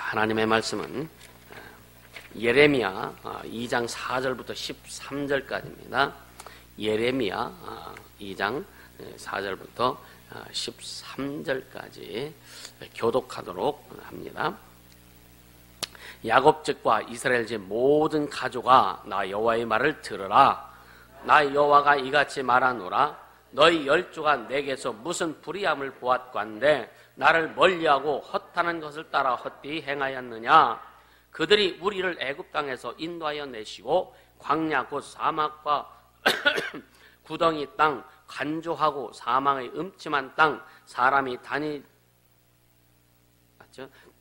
하나님의 말씀은 예레미야 2장 4절부터 13절까지입니다. 예레미야 2장 4절부터 13절까지 교독하도록 합니다. 야곱 집과 이스라엘 집 모든 가족아, 나 여호와의 말을 들으라. 나 여호와가 이같이 말하노라. 너희 열조가 내게서 무슨 불의함을 보았건대 나를 멀리하고 헛하는 것을 따라 헛되이 행하였느냐. 그들이 우리를 애굽 땅에서 인도하여 내시고 광야 곧 사막과 구덩이 땅, 간조하고 사망의 음침한 땅, 사람이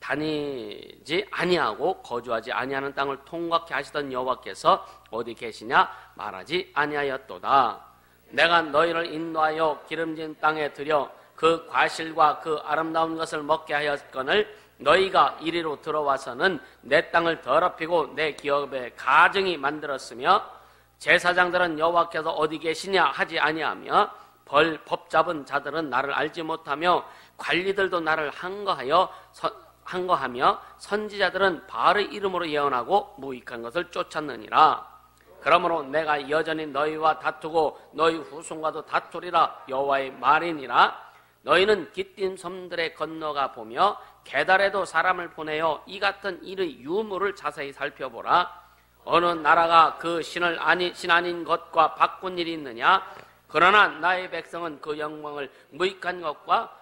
다니지 아니하고 거주하지 아니하는 땅을 통과케 하시던 여호와께서 어디 계시냐 말하지 아니하였도다. 내가 너희를 인도하여 기름진 땅에 들여 그 과실과 그 아름다운 것을 먹게 하였거늘 너희가 이리로 들어와서는 내 땅을 더럽히고 내 기업에 가증이 만들었으며 제사장들은 여호와께서 어디 계시냐 하지 아니하며 법 잡은 자들은 나를 알지 못하며 관리들도 나를 항거하며 선지자들은 바알의 이름으로 예언하고 무익한 것을 쫓았느니라. 그러므로 내가 여전히 너희와 다투고 너희 후손과도 다투리라. 여호와의 말이니라. 너희는 기띔 섬들에 건너가 보며 게달에도 사람을 보내어 이 같은 일의 유무를 자세히 살펴보라. 어느 나라가 그 신 아닌 것과 바꾼 일이 있느냐. 그러나 나의 백성은 그 영광을 무익한 것과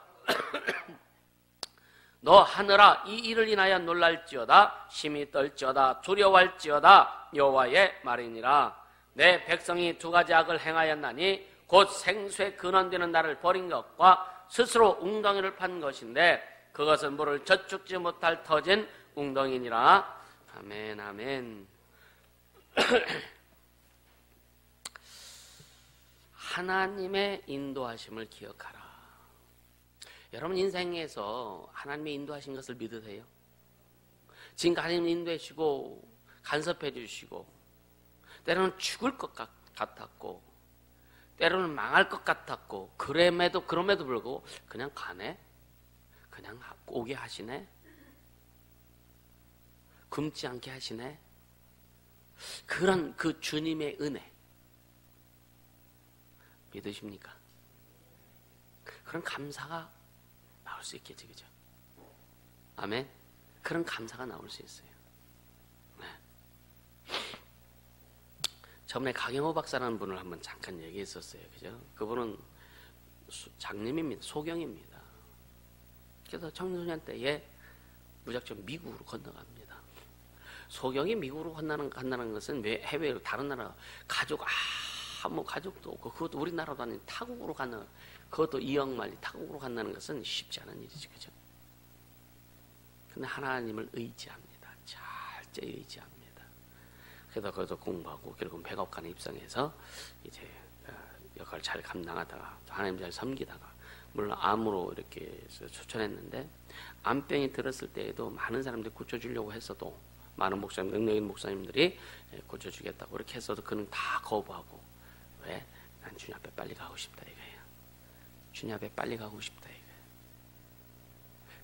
너 하늘아 이 일을 인하여 놀랄지어다. 심히 떨지어다. 두려워할지어다. 여호와의 말이니라. 내 백성이 두 가지 악을 행하였나니 곧 생수에 근원되는 나를 버린 것과 스스로 웅덩이를 판 것인데 그것은 물을 젖죽지 못할 터진 웅덩이니라. 아멘 아멘. 하나님의 인도하심을 기억하라. 여러분 인생에서 하나님의 인도하신 것을 믿으세요? 지금 하나님 인도해 주시고 간섭해 주시고 때로는 죽을 것 같았고 때로는 망할 것 같았고 그럼에도 불구하고 그냥 가네? 그냥 오게 하시네? 굶지 않게 하시네? 그런 그 주님의 은혜 믿으십니까? 그런 감사가 나올 수 있겠지, 그죠? 아멘? 그런 감사가 나올 수 있어요. 네. 저번에 강영호 박사라는 분을 한번 잠깐 얘기했었어요, 그죠? 그분은 장님입니다. 소경입니다. 그래서 청소년 때에 무작정 미국으로 건너갑니다. 소경이 미국으로 간다는 것은 왜 해외로 다른 나라 뭐 가족도 없고 그것도 우리나라도 아닌 타국으로 가는 그것도 2억 마리 타국으로 간다는 것은 쉽지 않은 일이죠, 그죠? 근데 하나님을 의지합니다. 철저히 의지합니다. 그래서 거기서 공부하고 결국은 백악관에 입성해서 이제 역할을 잘 감당하다가 하나님 잘 섬기다가 물론 암으로 이렇게 추천했는데 암병이 들었을 때에도 많은 사람들이 고쳐주려고 했어도 많은 목사님, 능력 있는 목사님들이 고쳐주겠다고 그렇게 했어도 그는 다 거부하고 왜? 난 주님 앞에 빨리 가고 싶다 이거예요. 주님 앞에 빨리 가고 싶다 이거예요.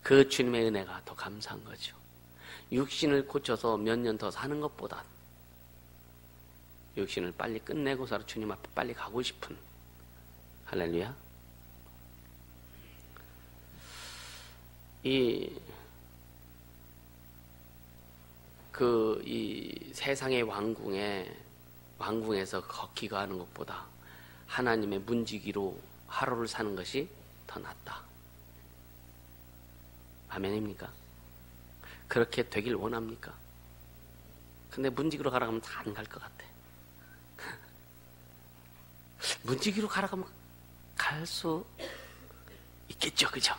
그 주님의 은혜가 더 감사한 거죠. 육신을 고쳐서 몇 년 더 사는 것보다 육신을 빨리 끝내고서 주님 앞에 빨리 가고 싶은 할렐루야. 이 세상의 왕궁에서 기거하는 것보다 하나님의 문지기로 하루를 사는 것이 더 낫다. 아멘입니까? 그렇게 되길 원합니까? 근데 문지기로 가라고 하면 다 안 갈 것 같아. 문지기로 가라고 하면 갈 수 있겠죠, 그죠?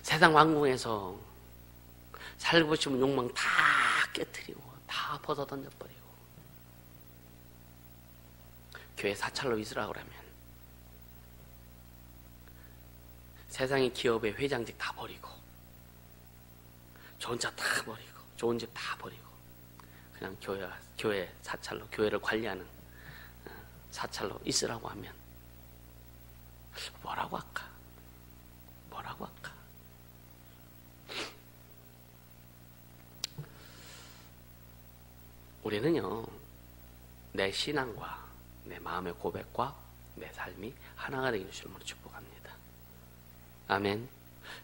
세상 왕궁에서 살고 싶은 욕망 다 깨트리고 다 벗어 던져버리고 교회 사찰로 있으라고 그러면 세상의 기업의 회장직 다 버리고 좋은 차 다 버리고 좋은 집 다 버리고 그냥 교회 사찰로 교회를 관리하는 사찰로 있으라고 하면 뭐라고 할까? 우리는요, 내 신앙과 내 마음의 고백과 내 삶이 하나가 되기를 주님으로 축복합니다. 아멘.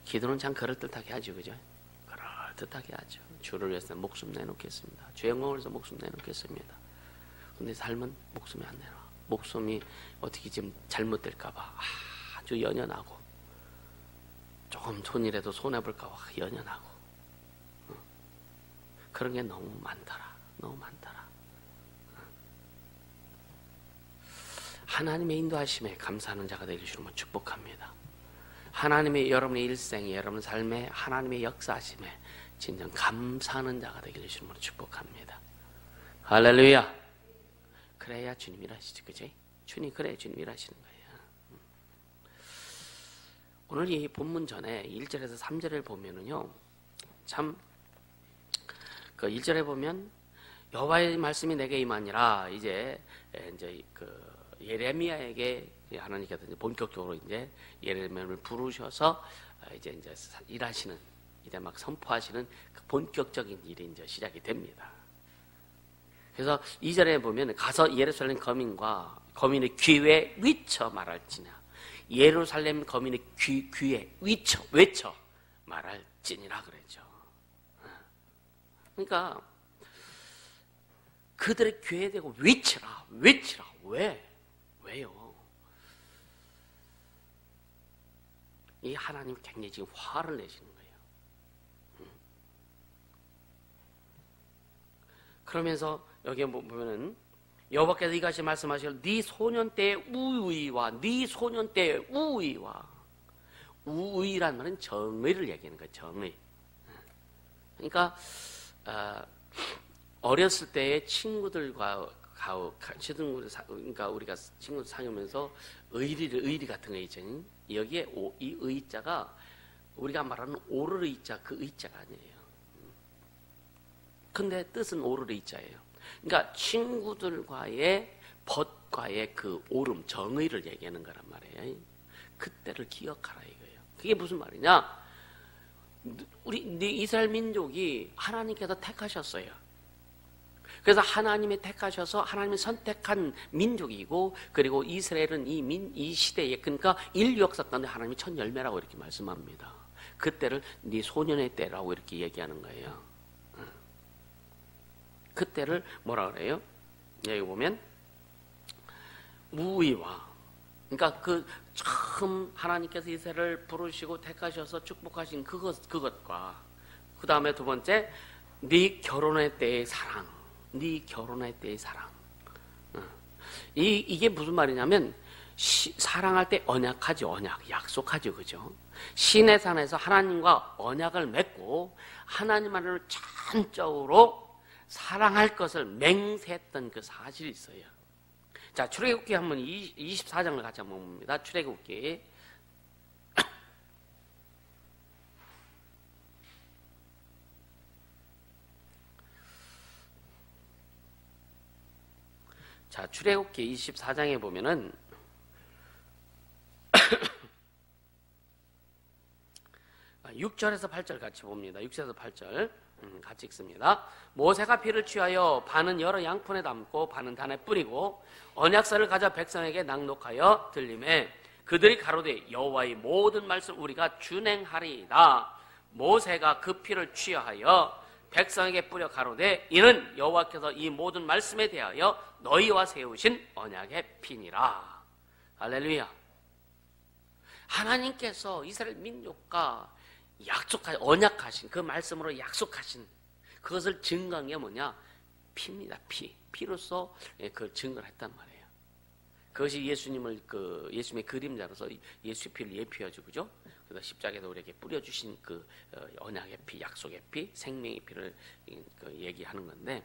기도는 참 그럴듯하게 하죠, 그죠? 그럴듯하게 하죠. 주를 위해서 목숨 내놓겠습니다. 주의 영광을 위해서 목숨 내놓겠습니다. 근데 삶은 목숨이 안 내놔. 목숨이 어떻게 지금 잘못될까봐 아주 연연하고, 조금 손이라도 손해볼까봐 연연하고, 그런 게 너무 많더라. 너무 많더라. 하나님의 인도하심에 감사하는 자가 되길 주님으로 축복합니다. 하나님의 여러분의 일생에, 여러분 삶에 하나님의 역사하심에 진정 감사하는 자가 되길 주님으로 축복합니다. 할렐루야. 그래야 주님 일하시지, 그지? 주님, 그래야 주님 일하시는 거예요. 오늘 이 본문 전에 1절에서 3절을 보면은요, 참, 그 1절에 보면 여호와의 말씀이 내게 임하니라, 이제 그 예레미야에게 하나님께서 본격적으로 이제 예레미야를 부르셔서 이제 일하시는, 이제 막 선포하시는 그 본격적인 일이 이제 시작이 됩니다. 그래서 2절에 보면 가서 예루살렘 거민의 귀에 위쳐 말할지냐, 예루살렘 거민의 귀에 외쳐 말할지니라 그랬죠. 그러니까 그들의 귀에 대고 외치라. 왜요? 이 하나님 굉장히 지금 화를 내시는 거예요. 그러면서 여기 보면은 여호와께서 이같이 말씀하시길, 네 소년 때의 우의란 말은 정의를 얘기하는 거예요. 정의. 그러니까 어렸을 때의 그러니까 우리가 친구들 사귀면서 의리 같은 거 있죠. 여기에 이 의자가 우리가 말하는 오를 의자, 그 의자가 아니에요. 근데 뜻은 오를 의자예요. 그러니까 친구들과의 벗과의 그 오름, 정의를 얘기하는 거란 말이에요. 그때를 기억하라 이거예요. 그게 무슨 말이냐? 우리 이스라엘 민족이 하나님께서 택하셨어요. 그래서 하나님이 택하셔서 하나님이 선택한 민족이고, 그리고 이스라엘은 이 시대에, 그러니까 인류 역사 가운데 하나님이 첫 열매라고 이렇게 말씀합니다. 그때를 네 소년의 때라고 이렇게 얘기하는 거예요. 그때를 뭐라 그래요? 여기 보면 무의와, 그러니까 그 처음 하나님께서 이스라엘을 부르시고 택하셔서 축복하신 그것과, 그 다음에 두 번째 네 결혼의 때의 사랑. 이게 무슨 말이냐면, 사랑할 때 언약하지, 약속하죠, 그죠? 신의 산에서 하나님과 언약을 맺고 하나님 하나님을 전적으로 사랑할 것을 맹세했던 그 사실이 있어요. 자, 출애굽기 한번 24장을 같이 한번 봅니다. 출애굽기. 자, 출애굽기 24장에 보면은 6절에서 8절 같이 봅니다. 6절에서 8절 같이 읽습니다. 모세가 피를 취하여 반은 여러 양푼에 담고 반은 단에 뿌리고 언약서를 가져 백성에게 낭독하여 들림에, 그들이 가로되 여호와의 모든 말씀 우리가 준행하리이다. 모세가 그 피를 취하여 백성에게 뿌려 가로되 이는 여호와께서 이 모든 말씀에 대하여 너희와 세우신 언약의 피니라. 할렐루야. 하나님께서 이스라엘 민족과 언약하신 그 말씀으로 약속하신 그것을 증거한 게 뭐냐? 피입니다. 피로서 그 증거를 했단 말이에요. 그것이 예수님의 그림자로서 예수의 피를 예표하죠, 그죠? 그래서 십자가에서 우리에게 뿌려주신 그 언약의 피, 약속의 피, 생명의 피를 얘기하는 건데,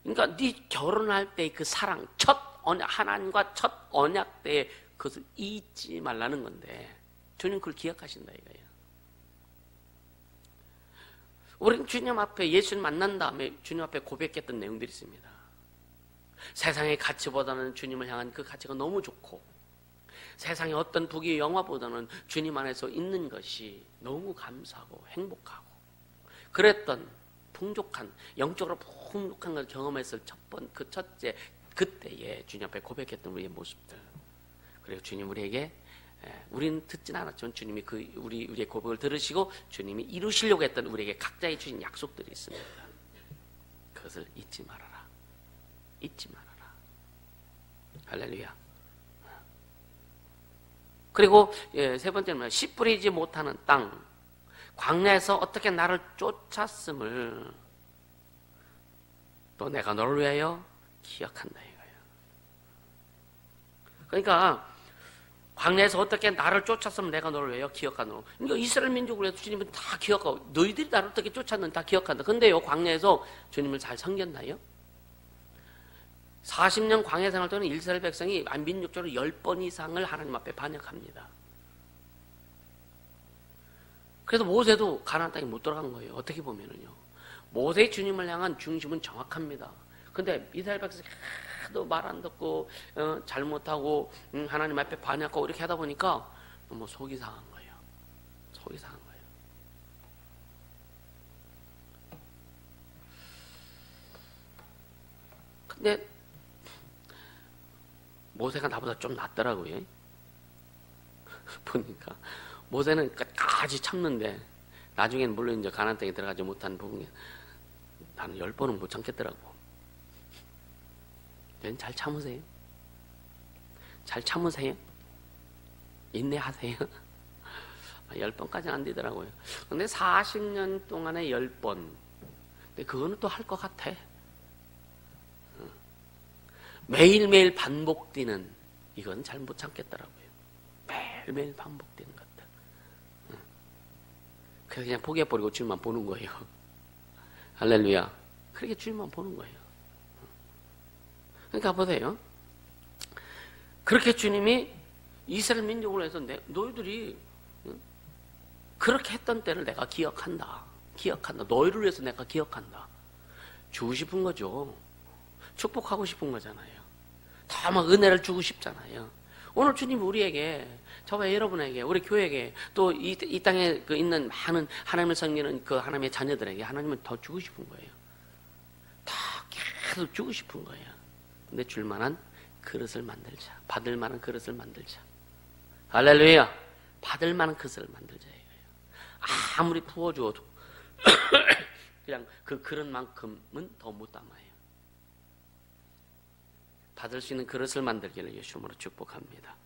그러니까 네 결혼할 때의 그 사랑, 첫 언약, 하나님과 첫 언약 때의 그것을 잊지 말라는 건데, 주님 그걸 기억하신다 이거예요. 우리는 주님 앞에, 예수님 만난 다음에 주님 앞에 고백했던 내용들이 있습니다. 세상의 가치보다는 주님을 향한 그 가치가 너무 좋고, 세상의 어떤 부귀 영화보다는 주님 안에서 있는 것이 너무 감사하고 행복하고, 그랬던 풍족한, 영적으로 풍족한 걸 경험했을 그 첫째 그때에 주님 앞에 고백했던 우리의 모습들. 그리고 주님 우리에게, 우리는 듣진 않았지만 주님이 우리의 고백을 들으시고 주님이 이루시려고 했던 우리에게 각자의 주신 약속들이 있습니다. 그것을 잊지 말아라. 잊지 말아라. 할렐루야. 그리고 세 번째는 씨 뿌리지 못하는 땅. 광야에서 어떻게 나를 쫓았음을 또 내가 너를 위하여 기억한다 이거예요. 그러니까 광야에서 어떻게 나를 쫓았으면 내가 너를 위하여 기억하노. 그러니까 이스라엘 민족을 해서 주님은 다 기억하고, 너희들이 나를 어떻게 쫓았는지 다 기억한다. 근데요, 광야에서 주님을 잘 섬겼나요? 40년 광야 생활 동안 이스라엘 백성이 민족적으로 10번 이상을 하나님 앞에 반역합니다. 그래서 모세도 가나안 땅에 못 들어간 거예요. 어떻게 보면은요. 모세의 주님을 향한 중심은 정확합니다. 근데 이스라엘 백성이 하도 말 안 듣고 잘못하고 하나님 앞에 반역하고 이렇게 하다 보니까 너무 속이 상한 거예요. 속이 상한 거예요. 근데 모세가 나보다 좀 낫더라고요. 보니까 모세는 끝까지 참는데 나중에는 물론 이제 가나안 땅에 들어가지 못한 부분이 나는 10번은 못 참겠더라고. 여러분 잘 참으세요. 잘 참으세요. 인내하세요. 10번까지는 안 되더라고요. 근데 40년 동안에 10번. 근데 그거는 또 할 것 같아. 매일매일 반복되는 이건 잘 못 참겠더라고요. 매일매일 반복되는 것들. 그래서 그냥 포기해버리고 주님만 보는 거예요. 할렐루야. 그렇게 주님만 보는 거예요. 그러니까 보세요. 그렇게 주님이 이스라엘 민족을 해서 너희들이 그렇게 했던 때를 내가 기억한다. 기억한다. 너희를 위해서 내가 기억한다. 주고 싶은 거죠. 축복하고 싶은 거잖아요. 더 막 은혜를 주고 싶잖아요. 오늘 주님 우리에게, 저와 여러분에게, 우리 교회에게, 또 이 땅에 있는 많은 하나님을 섬기는 그 하나님의 자녀들에게 하나님은 더 주고 싶은 거예요. 더 계속 주고 싶은 거예요. 근데 줄 만한 그릇을 만들자. 받을 만한 그릇을 만들자. 할렐루야. 받을 만한 그릇을 만들자 이거예요. 아무리 부어주어도 그냥 그 그릇만큼은 더 못 담아요. 받을 수 있는 그릇을 만들기를 예수님으로 축복합니다.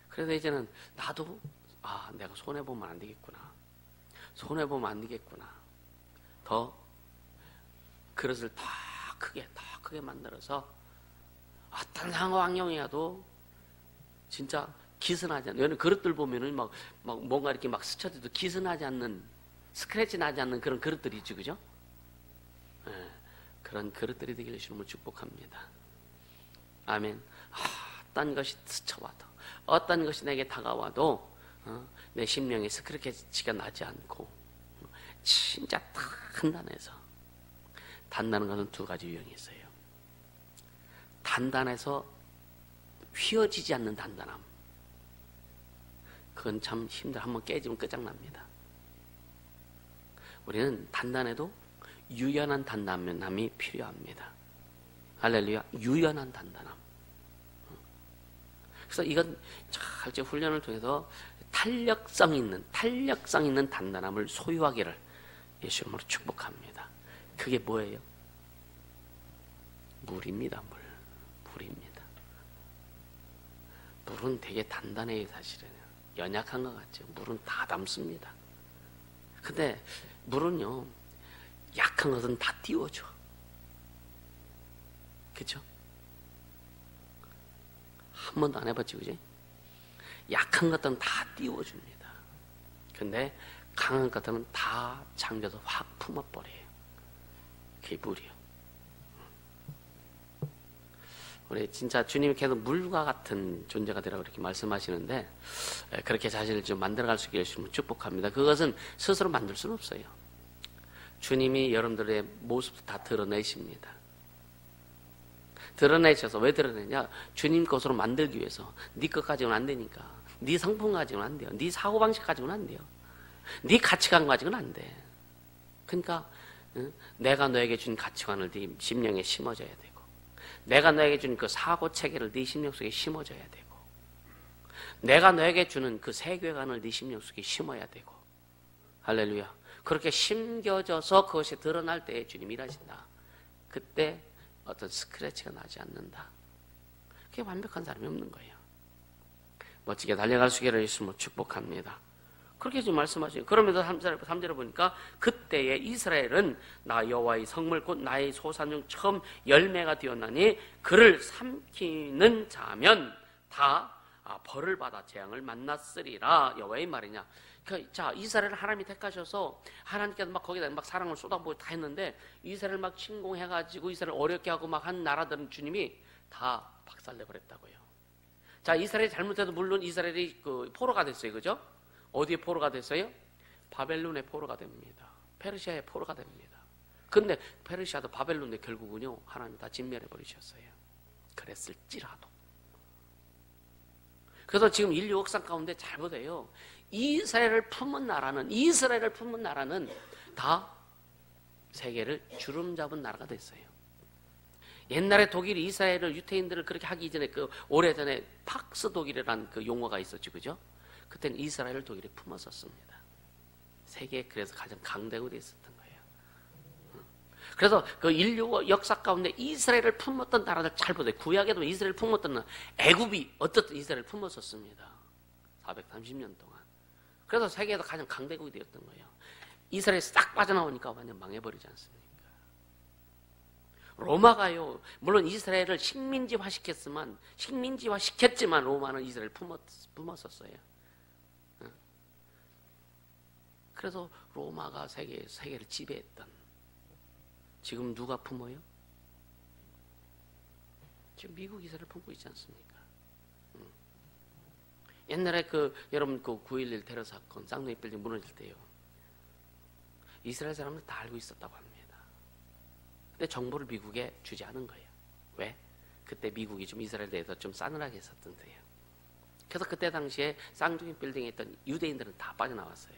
그래서 이제는 나도 내가 손해보면 안 되겠구나. 손해보면 안 되겠구나. 더 그릇을 더 크게 만들어서 어떤 상황이어도 진짜 기스나지 않는, 여러분 그릇들 보면은 막 뭔가 이렇게 막 스쳐져도 기스나지 않는, 스크래치 나지 않는 그런 그릇들이 있지, 그죠? 네, 그런 그릇들이 되기를 주님을 축복합니다. 아멘. 어떤 것이 스쳐와도, 어떤 것이 내게 다가와도 내 심령에 스크래치가 나지 않고 진짜 단단해서, 단단한 것은 두 가지 유형이 있어요. 단단해서 휘어지지 않는 단단함. 그건 참 힘들어. 한번 깨지면 끝장납니다. 우리는 단단해도 유연한 단단함이 필요합니다. 할렐루야. 유연한 단단함. 그래서 이건 잘 훈련을 통해서 탄력성 있는 단단함을 소유하기를 예수님으로 축복합니다. 그게 뭐예요? 물입니다. 물입니다. 물은 되게 단단해요. 사실은 연약한 것 같죠. 물은 다 담습니다. 근데 물은요, 약한 것은 다 띄워줘. 그쵸? 한 번도 안 해봤지, 그지? 약한 것들은 다 띄워줍니다. 근데 강한 것들은 다 잠겨서 확 품어버려요. 그게 물이요. 우리 진짜 주님이 계속 물과 같은 존재가 되라고 이렇게 말씀하시는데, 그렇게 자신을 좀 만들어갈 수 있게 해주시면 축복합니다. 그것은 스스로 만들 수는 없어요. 주님이 여러분들의 모습도 다 드러내십니다. 드러내셔서, 왜 드러내냐? 주님 것으로 만들기 위해서. 네 것 가지고는 안 되니까. 네 성품 가지고는 안 돼요. 네 사고방식 가지고는 안 돼요. 네 가치관 가지고는 안 돼. 그러니까 내가 너에게 준 가치관을 네 심령에 심어줘야 되고, 내가 너에게 준 그 사고 체계를 네 심령 속에 심어줘야 되고, 내가 너에게 주는 그 세계관을 네 심령 속에 심어야 되고. 할렐루야. 그렇게 심겨져서 그것이 드러날 때에 주님 일하신다. 그때 어떤 스크래치가 나지 않는다. 그게 완벽한 사람이 없는 거예요. 멋지게 달려갈 수 있기를 예수님으로 축복합니다. 그렇게 지금 말씀하시죠. 그러면서 3절에 보니까 그때에 이스라엘은 나 여호와의 성물 곧 나의 소산 중 처음 열매가 되었나니 그를 삼키는 자면 다 벌을 받아 재앙을 만났으리라. 여호와의 말이냐. 자, 이스라엘을 하나님이 택하셔서 하나님께서 막 거기다 막 사랑을 쏟아부고 다 했는데, 이스라엘 막 침공해가지고 이스라엘 어렵게 하고 막 한 나라들은 주님이 다 박살내버렸다고요. 자, 이스라엘이 잘못해도 물론 이스라엘이 그 포로가 됐어요. 그죠? 어디에 포로가 됐어요? 바벨론의 포로가 됩니다. 페르시아의 포로가 됩니다. 근데 페르시아도 바벨론도 결국은요, 하나님 다 진멸해버리셨어요. 그랬을지라도. 그래서 지금 인류 역사 가운데 잘 보세요. 이스라엘을 품은 나라는 다 세계를 주름잡은 나라가 됐어요. 옛날에 독일이 이스라엘을, 유태인들을 그렇게 하기 전에 그 오래전에 팍스 독일이라는 그 용어가 있었죠. 그죠? 그때는 이스라엘을 독일이 품었었습니다. 세계에 그래서 가장 강대국이 있었던 거예요. 그래서 그 인류 역사 가운데 이스라엘을 품었던 나라들 잘 보세요. 구약에도 이스라엘을 품었던 나라, 애굽이 어떻든 이스라엘을 품었었습니다. 430년 동안. 그래서 세계에서 가장 강대국이 되었던 거예요. 이스라엘이 싹 빠져나오니까 완전 망해버리지 않습니까? 로마가요, 물론 이스라엘을 식민지화 시켰지만 로마는 이스라엘을 품었었어요. 그래서 로마가 세계를 지배했던. 지금 누가 품어요? 지금 미국 이스라엘을 품고 있지 않습니까? 옛날에 여러분 9.11 테러 사건, 쌍둥이 빌딩 무너질 때요, 이스라엘 사람들 다 알고 있었다고 합니다. 근데 정보를 미국에 주지 않은 거예요. 왜? 그때 미국이 좀 이스라엘에 대해서 좀 싸늘하게 했었던데요. 그래서 그때 당시에 쌍둥이 빌딩에 있던 유대인들은 다 빠져나왔어요.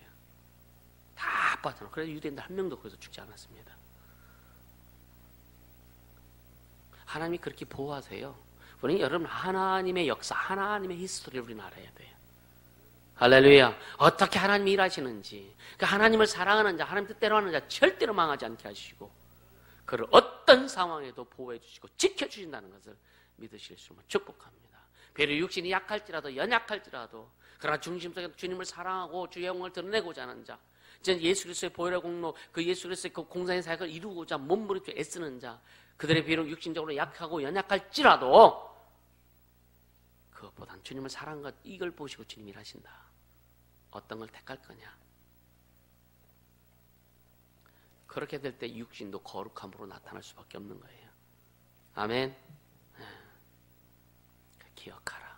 다 빠져나와. 그래서 유대인들 한 명도 거기서 죽지 않았습니다. 하나님이 그렇게 보호하세요. 우리 여러분, 하나님의 역사, 하나님의 히스토리를 우리는 알아야 돼요. 할렐루야. 어떻게 하나님이 일하시는지, 그 하나님을 사랑하는 자, 하나님 뜻대로 하는 자 절대로 망하지 않게 하시고, 그를 어떤 상황에도 보호해 주시고 지켜주신다는 것을 믿으실 수 있는 축복합니다. 비록 육신이 약할지라도, 연약할지라도, 그러나 중심 속에 주님을 사랑하고 주의 영광을 드러내고자 하는 자, 예수 그리스도의 보혈의 공로, 그 예수 그리스도의 그 공생의 사역을 이루고자 몸부림쳐 애쓰는 자, 그들의 비록 육신적으로 약하고 연약할지라도 그것보단 주님을 사랑한 것, 이걸 보시고 주님이 일하신다. 어떤 걸 택할 거냐? 그렇게 될 때 육신도 거룩함으로 나타날 수밖에 없는 거예요. 아멘. 기억하라.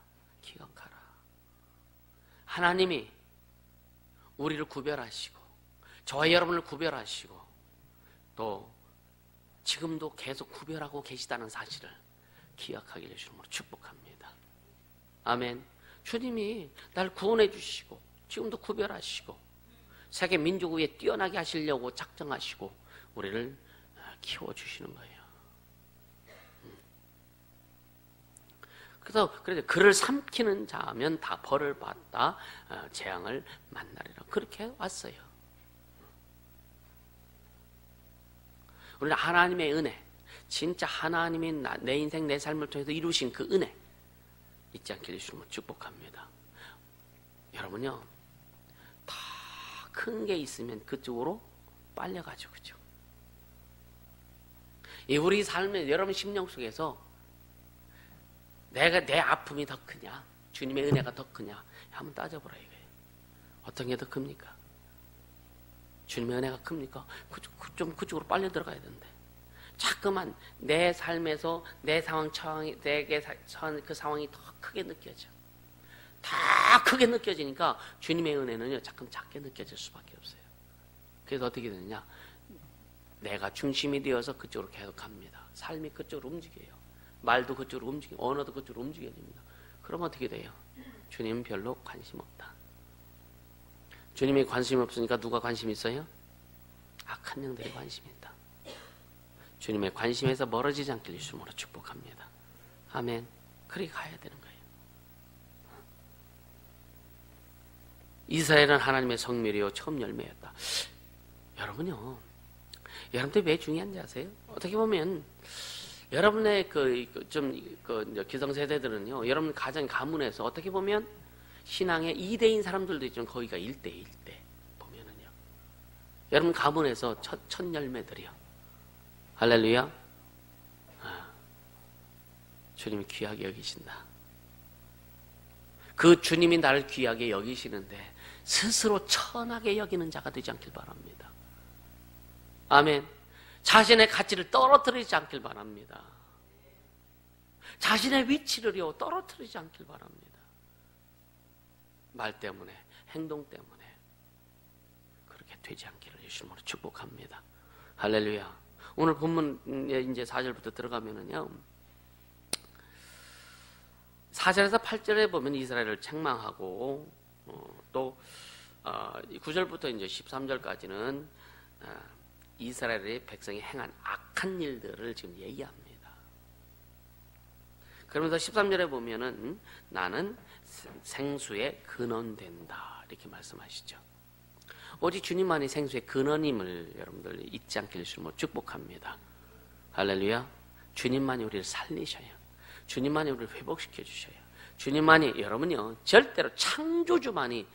하나님이 우리를 구별하시고 저와 여러분을 구별하시고 또 지금도 계속 구별하고 계시다는 사실을 기억하기를 주님으로 축복합니다. 아멘. 주님이 날 구원해 주시고 지금도 구별하시고 세계 민족 위에 뛰어나게 하시려고 작정하시고 우리를 키워주시는 거예요. 그래서 그를 삼키는 자면 다 벌을 받다 재앙을 만나리라. 그렇게 왔어요. 우리는 하나님의 은혜, 진짜 하나님이 내 인생 내 삶을 통해서 이루신 그 은혜 잊지 않게 해주시면 축복합니다. 여러분요, 다 큰 게 있으면 그쪽으로 빨려가죠. 그죠? 우리 삶의 여러분 심령 속에서 내 아픔이 더 크냐, 주님의 은혜가 더 크냐 한번 따져보라 이거예요. 어떤 게 더 큽니까? 주님의 은혜가 큽니까? 좀 그쪽으로 빨려 들어가야 되는데 자꾸만 내 삶에서 내 상황이 내게 그 상황이 더 크게 느껴져. 다 크게 느껴지니까 주님의 은혜는요 자꾸 작게 느껴질 수밖에 없어요. 그래서 어떻게 되느냐, 내가 중심이 되어서 그쪽으로 계속 갑니다. 삶이 그쪽으로 움직여요. 말도 그쪽으로 움직이고 언어도 그쪽으로 움직여야 됩니다. 그럼 어떻게 돼요? 주님은 별로 관심 없다. 주님이 관심이 없으니까 누가 관심 있어요? 악한 영들의 관심이 있다. 주님의 관심에서 멀어지지 않길 예수님으로 축복합니다. 아멘. 그렇게 가야 되는 거예요. 이스라엘은 하나님의 성밀이요 처음 열매였다. 여러분요, 여러분들 왜 중요한지 아세요? 어떻게 보면 여러분의 기성세대들은요, 여러분 가정 가문에서 어떻게 보면 신앙의 2대인 사람들도 있지만 거기가 1대 보면은요, 여러분 가문에서 첫 열매들이요. 할렐루야. 주님이 귀하게 여기신다. 그 주님이 나를 귀하게 여기시는데 스스로 천하게 여기는 자가 되지 않길 바랍니다. 아멘. 자신의 가치를 떨어뜨리지 않길 바랍니다. 자신의 위치를요 떨어뜨리지 않길 바랍니다. 말 때문에, 행동 때문에 그렇게 되지 않기를 예수님으로 축복합니다. 할렐루야. 오늘 본문에 이제 4절부터 들어가면은요, 4절에서 8절에 보면 이스라엘을 책망하고, 또 9절부터 이제 13절까지는 이스라엘의 백성이 행한 악한 일들을 지금 얘기합니다. 그러면서 13절에 보면은 나는 생수의 근원된다 이렇게 말씀하시죠. 오직 주님만이 생수의 근원임을 여러분들 잊지 않길 주님으로 축복합니다. 할렐루야. 주님만이 우리를 살리셔요. 주님만이 우리를 회복시켜 주셔요. 주님만이, 여러분요, 절대로 창조주만이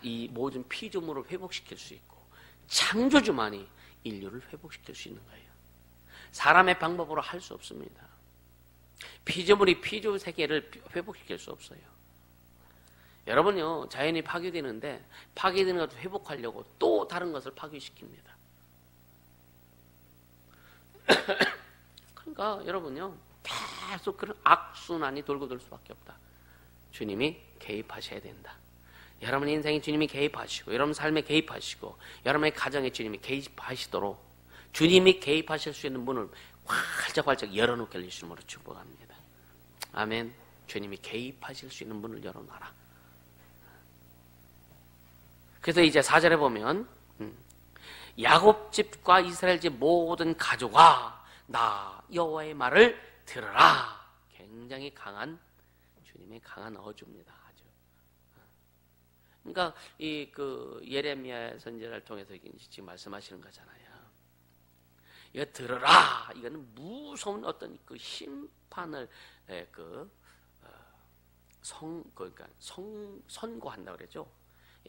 이 모든 피조물을 회복시킬 수 있고 창조주만이 인류를 회복시킬 수 있는 거예요. 사람의 방법으로 할 수 없습니다. 피조물이 피조 세계를 회복시킬 수 없어요. 여러분요, 자연이 파괴되는데 파괴되는 것을 회복하려고 또 다른 것을 파괴시킵니다. 그러니까 여러분요, 계속 그런 악순환이 돌고 돌 수밖에 없다. 주님이 개입하셔야 된다. 여러분의 인생에 주님이 개입하시고, 여러분 삶에 개입하시고, 여러분의 가정에 주님이 개입하시도록 주님이 개입하실 수 있는 문을 활짝활짝 열어놓게 주님으로 축복합니다. 아멘. 주님이 개입하실 수 있는 문을 열어놔라. 그래서 이제 4절에 보면 야곱 집과 이스라엘 집 모든 가족아, 나 여호와의 말을 들으라. 굉장히 강한, 주님의 강한 어조입니다. 아주. 그러니까 예레미야 선지자를 통해서 지금 말씀하시는 거잖아요. 이거 들으라. 이거는 무서운 어떤 그 심판을 선고한다 그랬죠.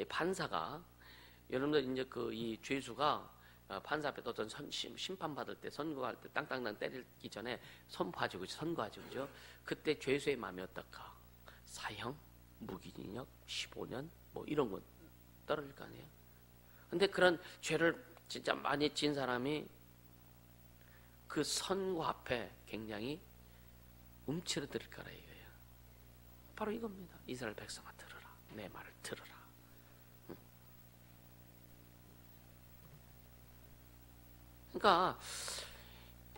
판사가, 여러분들 이제 이 죄수가 판사 앞에 어떤 심판 받을 때, 선고할 때 땅땅땅 때리기 전에 선고하죠, 그죠? 그때 죄수의 마음이 어떨까? 사형, 무기징역, 15년 뭐 이런 거 떨어질 거 아니에요. 근데 그런 죄를 진짜 많이 진 사람이 그 선고 앞에 굉장히 움츠러들 거라 이거예요. 바로 이겁니다. 이스라엘 백성아 들으라. 내 말을 들으라. 그러니까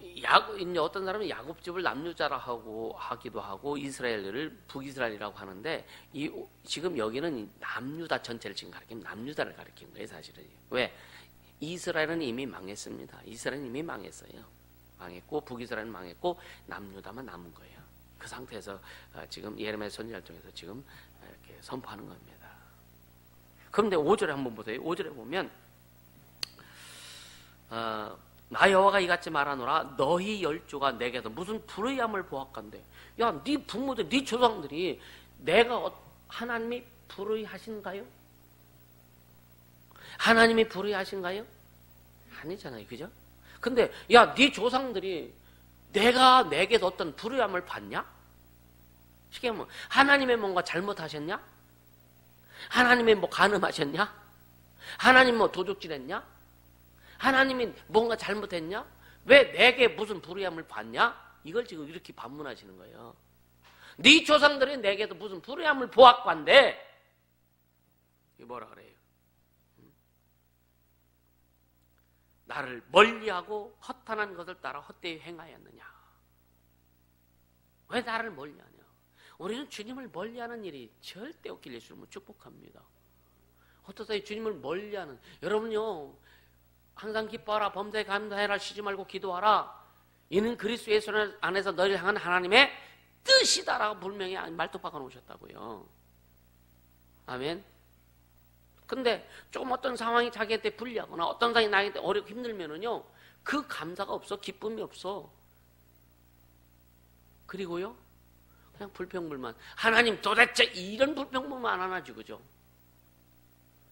이제 어떤 사람은 야곱집을 남유자라 하기도 하고 이스라엘을 북이스라엘이라고 하는데, 지금 여기는 남유다 전체를 지금 가리키는, 남유다를 가리키는 거예요, 사실은. 왜? 이스라엘은 이미 망했습니다. 이스라엘은 이미 망했어요. 망했고 북이스라엘은 망했고 남유다만 남은 거예요. 그 상태에서 지금 예레미야 선지자를 통해서 지금 이렇게 선포하는 겁니다. 그런데 5절에 한번 보세요. 5절에 보면 나 여호와가 이같이 말하노라. 너희 열조가 내게서 무슨 불의함을 보았건대. 야, 네 부모들, 네 조상들이 내가 하나님이 불의하신가요? 하나님이 불의하신가요? 아니잖아요, 그죠? 근데 야, 네 조상들이 내가 내게서 어떤 불의함을 받냐? 쉽게 하면 하나님의 뭔가 잘못하셨냐? 하나님이 뭐 간음하셨냐? 하나님 뭐 도둑질했냐? 하나님이 뭔가 잘못했냐? 왜 내게 무슨 불의함을 받냐? 이걸 지금 이렇게 반문하시는 거예요. 네 조상들이 내게도 무슨 불의함을 보았건데, 이게 뭐라 그래요? 나를 멀리하고 허탄한 것을 따라 헛되이 행하였느냐? 왜 나를 멀리하냐? 우리는 주님을 멀리하는 일이 절대 없길 예수님은 축복합니다. 어떠세요? 주님을 멀리하는, 여러분요, 항상 기뻐하라. 범사에 감사해라. 쉬지 말고 기도하라. 이는 그리스도 예수 안에서 너희를 향한 하나님의 뜻이다라고 분명히 말뚝 박아 놓으셨다고요. 아멘. 근데 조금 어떤 상황이 자기한테 불리하거나 어떤 상황이 나한테 어렵고 힘들면은요, 그 감사가 없어. 기쁨이 없어. 그리고요, 그냥 불평불만. 하나님 도대체 이런 불평불만 안 하나지, 그죠?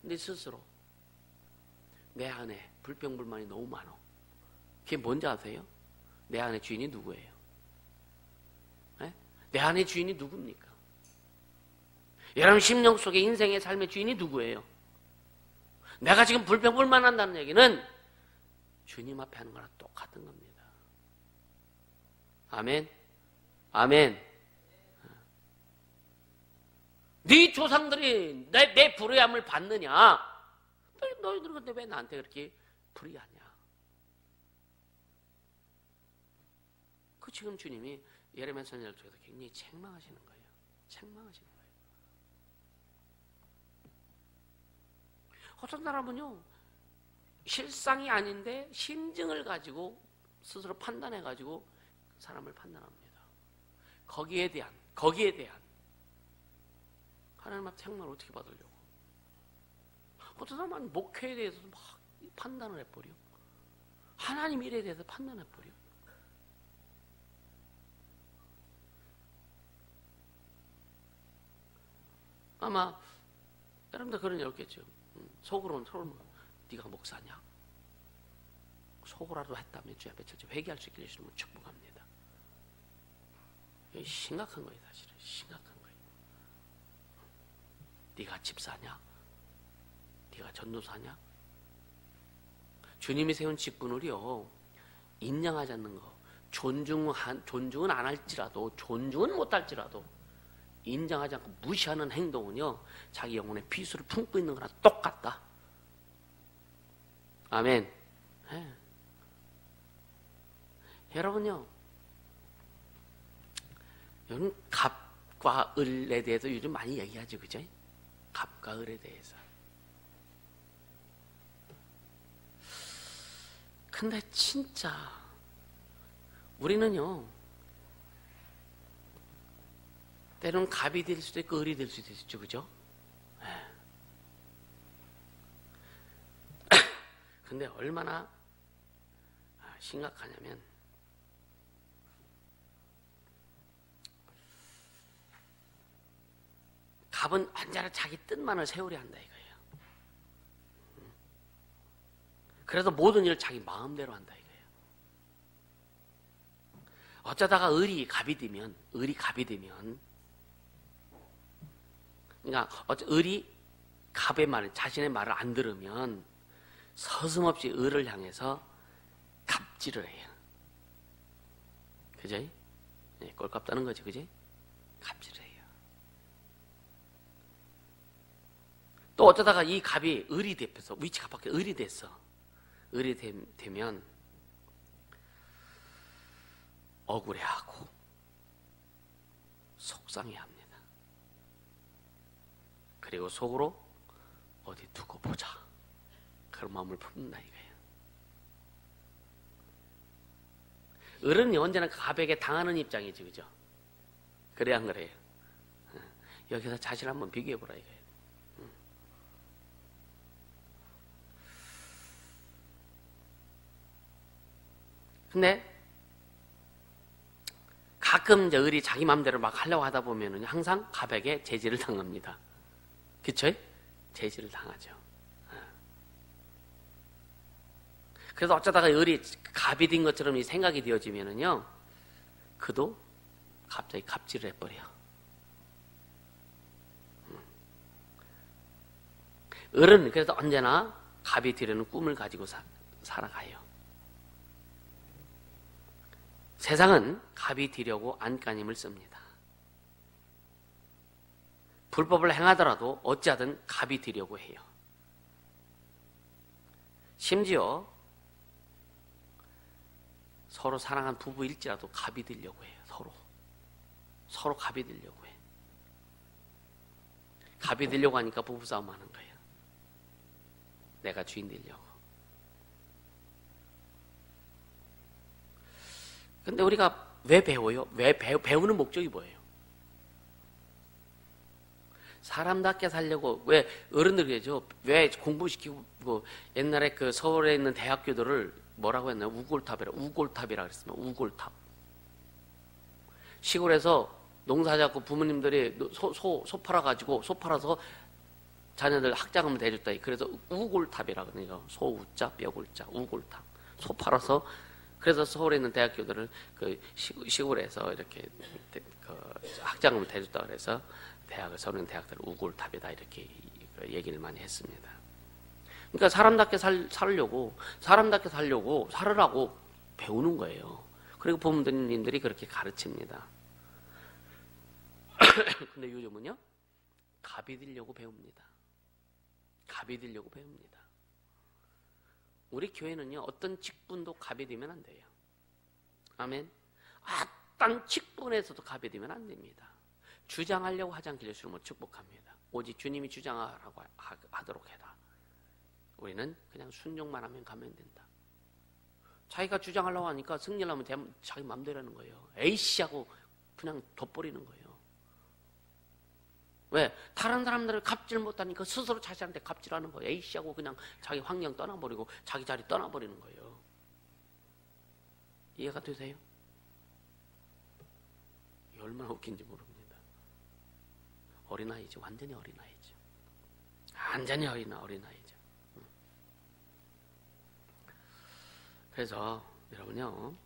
근데 스스로 내 안에 불평불만이 너무 많아. 그게 뭔지 아세요? 내 안의 주인이 누구예요? 네? 내 안의 주인이 누굽니까? 여러분 심령 속의 인생의 삶의 주인이 누구예요? 내가 지금 불평불만 한다는 얘기는 주님 앞에 하는 거랑 똑같은 겁니다. 아멘. 아멘. 네 조상들이 내 불의함을 받느냐? 너희들은 근데 왜 나한테 그렇게 불의하냐? 그 지금 주님이 예레미야 선지자를 통해서 굉장히 책망하시는 거예요. 책망하시는 거예요. 어떤 사람은요, 실상이 아닌데 심증을 가지고 스스로 판단해가지고 사람을 판단합니다. 거기에 대한 하나님 앞에 책망을 어떻게 받으려고? 어떤 사람은 목회에 대해서도 막 판단을 해버려. 하나님 일에 대해서 판단해버려. 아마 여러분들 그런 일 없겠죠. 속으로는 네가 목사냐? 속으로라도 했다면 주의 앞에 철저히 회개할 수 있게 해주시면 축복합니다. 이게 심각한 거예요. 사실은 심각한 거예요. 네가 집사냐? 네가 전도사냐? 주님이 세운 직분을요, 인정하지 않는 거, 존중은 안 할지라도, 존중은 못 할지라도 인정하지 않고 무시하는 행동은요, 자기 영혼의 비수를 품고 있는 거랑 똑같다. 아멘. 네. 여러분요, 여러분 갑과 을에 대해서 요즘 많이 얘기하죠, 그죠? 갑과 을에 대해서. 근데 진짜 우리는요, 때로는 갑이 될 수도 있고 을이 될 수도 있죠, 그죠? 근데 얼마나 심각하냐면, 갑은 언제나 자기 뜻만을 세우려 한다 이거예요. 그래서 모든 일을 자기 마음대로 한다 이거예요. 어쩌다가 을이 갑이 되면, 그러니까 을이 갑의 말, 자신의 말을 안 들으면 서슴없이 을을 향해서 갑질을 해요. 그죠? 네, 꼴값다는 거죠, 그죠? 갑질을 해요. 또 어쩌다가 이 갑이 을이 돼서 위치가 바뀌어 을이 됐어. 을이 되면 억울해하고 속상해합니다. 그리고 속으로 어디 두고 보자, 그런 마음을 품는다 이거예요. 을은 언제나 갑에게 당하는 입장이지, 그죠? 그래야 안 그래요? 여기서 자신을 한번 비교해보라 이거예요. 근데 가끔 이제 을이 자기 마음대로 막 하려고 하다 보면은 항상 갑에게 제지를 당합니다. 그쵸? 제지를 당하죠. 그래서 어쩌다가 을이 갑이 된 것처럼 이 생각이 되어지면은요, 그도 갑자기 갑질을 해버려. 을은 그래서 언제나 갑이 되려는 꿈을 가지고 살아가요. 세상은 갑이 되려고 안간힘을 씁니다. 불법을 행하더라도 어찌하든 갑이 되려고 해요. 심지어 서로 사랑한 부부일지라도 갑이 되려고 해요. 서로 갑이 되려고 해. 갑이 되려고 하니까 부부싸움 하는 거예요. 내가 주인 되려고. 근데 우리가 왜 배워요? 배우는 목적이 뭐예요? 사람답게 살려고. 왜 어른들이 그러죠? 왜 공부시키고 옛날에 그 서울에 있는 대학교들을 뭐라고 했나요? 우골탑이라 그랬으면 우골탑. 시골에서 농사짓고 부모님들이 소 팔아가지고 소 팔아서 자녀들 학자금을 대줬다. 그래서 우골탑이라 그러니까 소우자 뼈골자 우골탑. 소 팔아서 그래서 서울에 있는 대학교들을 그 시골에서 이렇게 그 학자금을 대줬다 그래서 서울에 있는 대학들을 우골탑이다 이렇게 얘기를 많이 했습니다. 그러니까 사람답게 살려고 살으라고 배우는 거예요. 그리고 부모님들이 그렇게 가르칩니다. 근데 요즘은요, 갑이 되려고 배웁니다. 우리 교회는요, 어떤 직분도 갑이 되면 안 돼요. 아멘. 어떤 직분에서도 갑이 되면 안 됩니다. 주장하려고 하지 않기를 주님으로 축복합니다. 오직 주님이 주장하라고 하도록 해라. 우리는 그냥 순종만 하면 가면 된다. 자기가 주장하려고 하니까 승리하려면 자기 마음대로 하는 거예요. 에이씨 하고 그냥 돋버리는 거예요. 왜? 다른 사람들을 갑질 못하니까 스스로 자신한테 갑질하는 거예요. 에이씨 하고 그냥 자기 환경 떠나버리고 자기 자리 떠나버리는 거예요. 이해가 되세요? 이게 얼마나 웃긴지 모릅니다. 어린아이죠. 완전히 어린아이죠. 완전히 어린아이죠. 그래서 여러분요,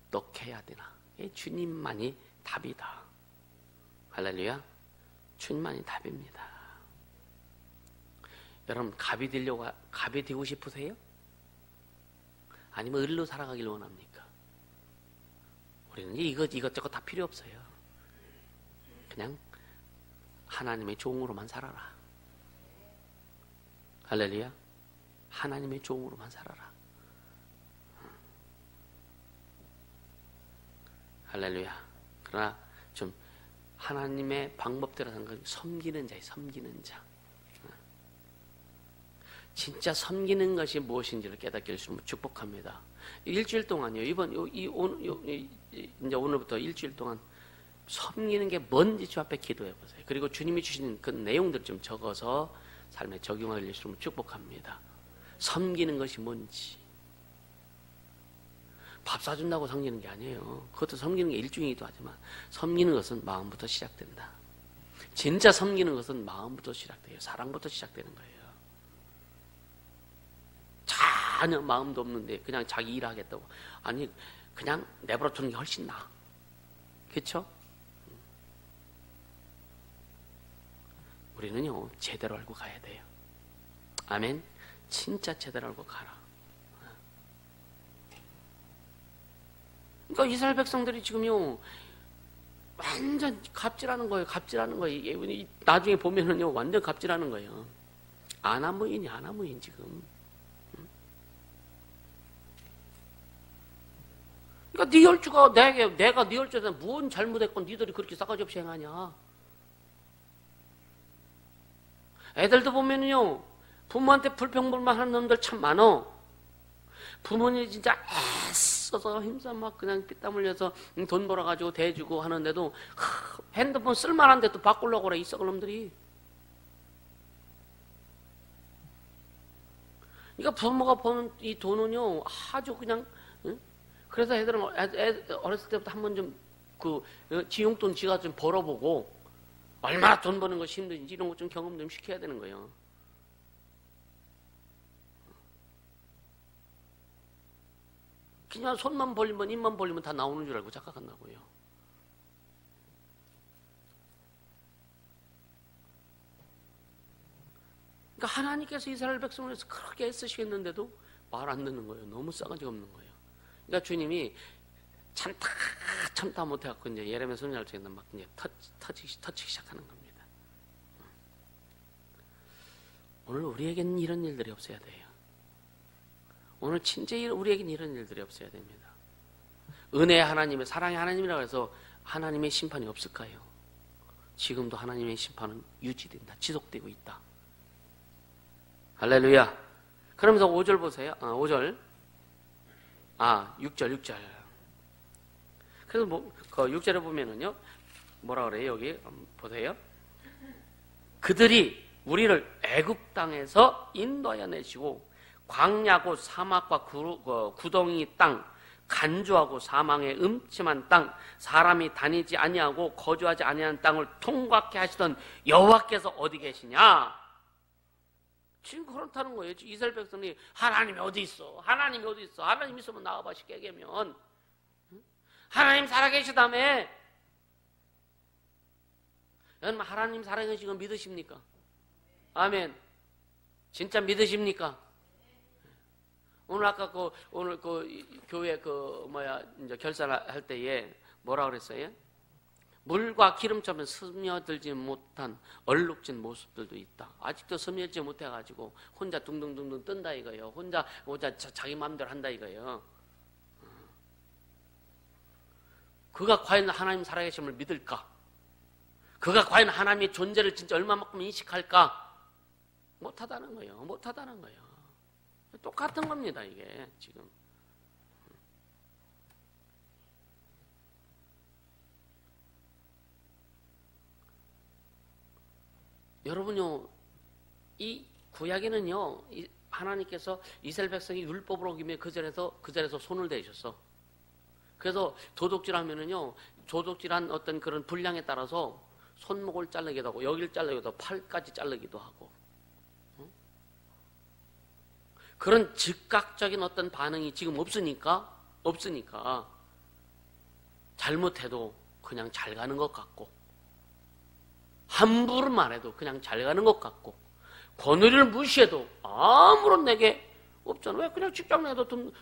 어떻게 해야 되나? 주님만이 답이다. 할렐루야. 주님만이 답입니다. 여러분, 갑이 되고 싶으세요? 아니면 을로 살아가길 원합니까? 우리는 이것저것 다 필요 없어요. 그냥 하나님의 종으로만 살아라. 할렐루야. 하나님의 종으로만 살아라. 할렐루야. 그러나 좀 하나님의 방법대로 하는 건 섬기는 자. 진짜 섬기는 것이 무엇인지를 깨닫게 해주시면 축복합니다. 일주일 동안요. 이제 오늘부터 일주일 동안 섬기는 게 뭔지 주 앞에 기도해 보세요. 그리고 주님이 주신 그 내용들 좀 적어서 삶에 적용하게 해주시면 축복합니다. 섬기는 것이 뭔지. 밥 사준다고 섬기는 게 아니에요. 그것도 섬기는 게 일종이기도 하지만 섬기는 것은 마음부터 시작된다. 진짜 섬기는 것은 마음부터 시작돼요. 사랑부터 시작되는 거예요. 전혀 마음도 없는데 그냥 자기 일하겠다고. 아니 그냥 내버려 두는 게 훨씬 나아. 그렇죠? 우리는요 제대로 알고 가야 돼요. 아멘. 진짜 제대로 알고 가라. 그러니까 이스라엘 백성들이 지금요 완전 갑질하는 거예요. 나중에 보면은요 완전 갑질하는 거예요. 아나무인 지금. 그러니까 네 열주가 내가 네 열주에 대한 무슨 잘못했고 니들이 그렇게 싸가지 없이 행하냐. 애들도 보면은요 부모한테 불평불만 하는 놈들 참 많어. 부모님이 진짜 애써서 힘써 막 그냥 피땀 흘려서 돈 벌어가지고 대주고 하는데도 핸드폰 쓸만한데 또 바꾸려고 그래 이 썩을 놈들이. 그러니까 부모가 버는 이 돈은요 아주 그냥 응? 그래서 애들은 어렸을 때부터 한번 좀 지용돈 지가 좀 벌어보고 얼마나 돈 버는 것이 힘든지 이런 것 좀 경험 좀 시켜야 되는 거예요. 그냥 손만 벌리면 입만 벌리면 다 나오는 줄 알고 착각한다고요. 그러니까 하나님께서 이스라엘 백성을 위해서 그렇게 애쓰시겠는데도 말 안 듣는 거예요. 너무 싸가지가 없는 거예요. 그러니까 주님이 참다 못해갖고 이제 예레미야 선지자를 통해서 막 이제 터치기 시작하는 겁니다. 오늘 우리에게는 이런 일들이 없어야 돼요. 오늘 진짜 우리에게는 이런 일들이 없어야 됩니다. 은혜의 하나님의 사랑의 하나님이라고 해서 하나님의 심판이 없을까요? 지금도 하나님의 심판은 유지된다. 지속되고 있다. 할렐루야. 그러면서 5절 보세요. 5절. 6절. 그래서 그 6절에 보면은요, 뭐라 그래요? 여기 보세요. 그들이 우리를 애굽 땅에서 인도하여 내시고 광야고 사막과 구덩이 땅, 간주하고 사망의 음침한 땅, 사람이 다니지 아니하고 거주하지 아니하는 땅을 통과케 하시던 여호와께서 어디 계시냐? 지금 그렇다는 거예요. 이스라엘 백성이 하나님이 어디 있어? 하나님이 어디 있어? 하나님 있으면 나와봐 쉽게 얘기하면. 하나님 살아계시다며. 여러분 하나님 살아계신 거 믿으십니까? 아멘. 진짜 믿으십니까? 오늘 아까 오늘 교회 이제 결산할 때에 뭐라 그랬어요? 물과 기름처럼 스며들지 못한 얼룩진 모습들도 있다. 아직도 스며들지 못해가지고 혼자 둥둥둥둥 뜬다 이거예요. 혼자 자기 마음대로 한다 이거예요. 그가 과연 하나님 살아계심을 믿을까? 그가 과연 하나님의 존재를 진짜 얼마만큼 인식할까? 못하다는 거예요. 못하다는 거예요. 똑같은 겁니다 이게 지금. 여러분요, 이 구약에는요, 하나님께서 이스라엘 백성이 율법을 어기며 그 자리에서 손을 대셨어. 그래서 도둑질하면은요, 도둑질한 어떤 그런 분량에 따라서 손목을 자르기도 하고, 여기를 자르기도 하고, 팔까지 자르기도 하고, 그런 즉각적인 어떤 반응이 지금 없으니까 잘못해도 그냥 잘 가는 것 같고, 함부로만 해도 그냥 잘 가는 것 같고, 권위를 무시해도 아무런 내게 없잖아. 왜 그냥 직장 내도 돈,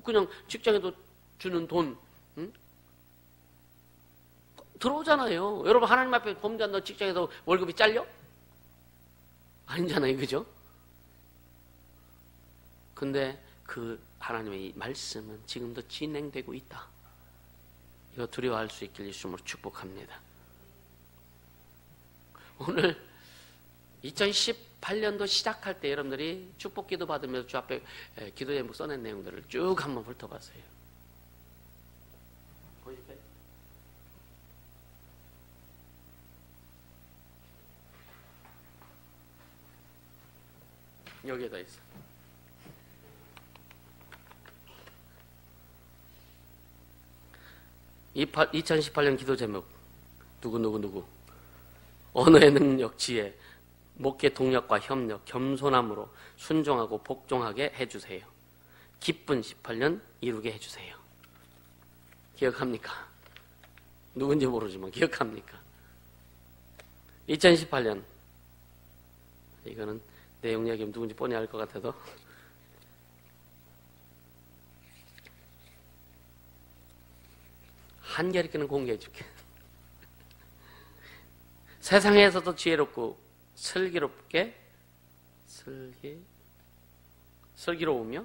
그냥 직장에도 주는 돈, 들어오잖아요. 여러분 하나님 앞에 범죄한 너 직장에서 월급이 잘려? 아니잖아요, 그죠? 근데 그 하나님의 말씀은 지금도 진행되고 있다. 이거 두려워할 수 있길 예수님으로 축복합니다. 오늘 2018년도 시작할 때 여러분들이 축복 기도 받으면서 주 앞에 기도 제목 써낸 내용들을 쭉 한번 훑어봤어요. 보실까요? 여기에다 있어. 이 2018년 기도 제목 누구 언어의 능력, 지혜, 목회 동력과 협력, 겸손함으로 순종하고 복종하게 해주세요. 기쁜 18년 이루게 해주세요. 기억합니까? 누군지 모르지만 기억합니까? 2018년 이거는 내용 이야기하면 누군지 뻔히 알 것 같아도 한결있게는 공개해 줄게. 세상에서도 지혜롭고 슬기로우며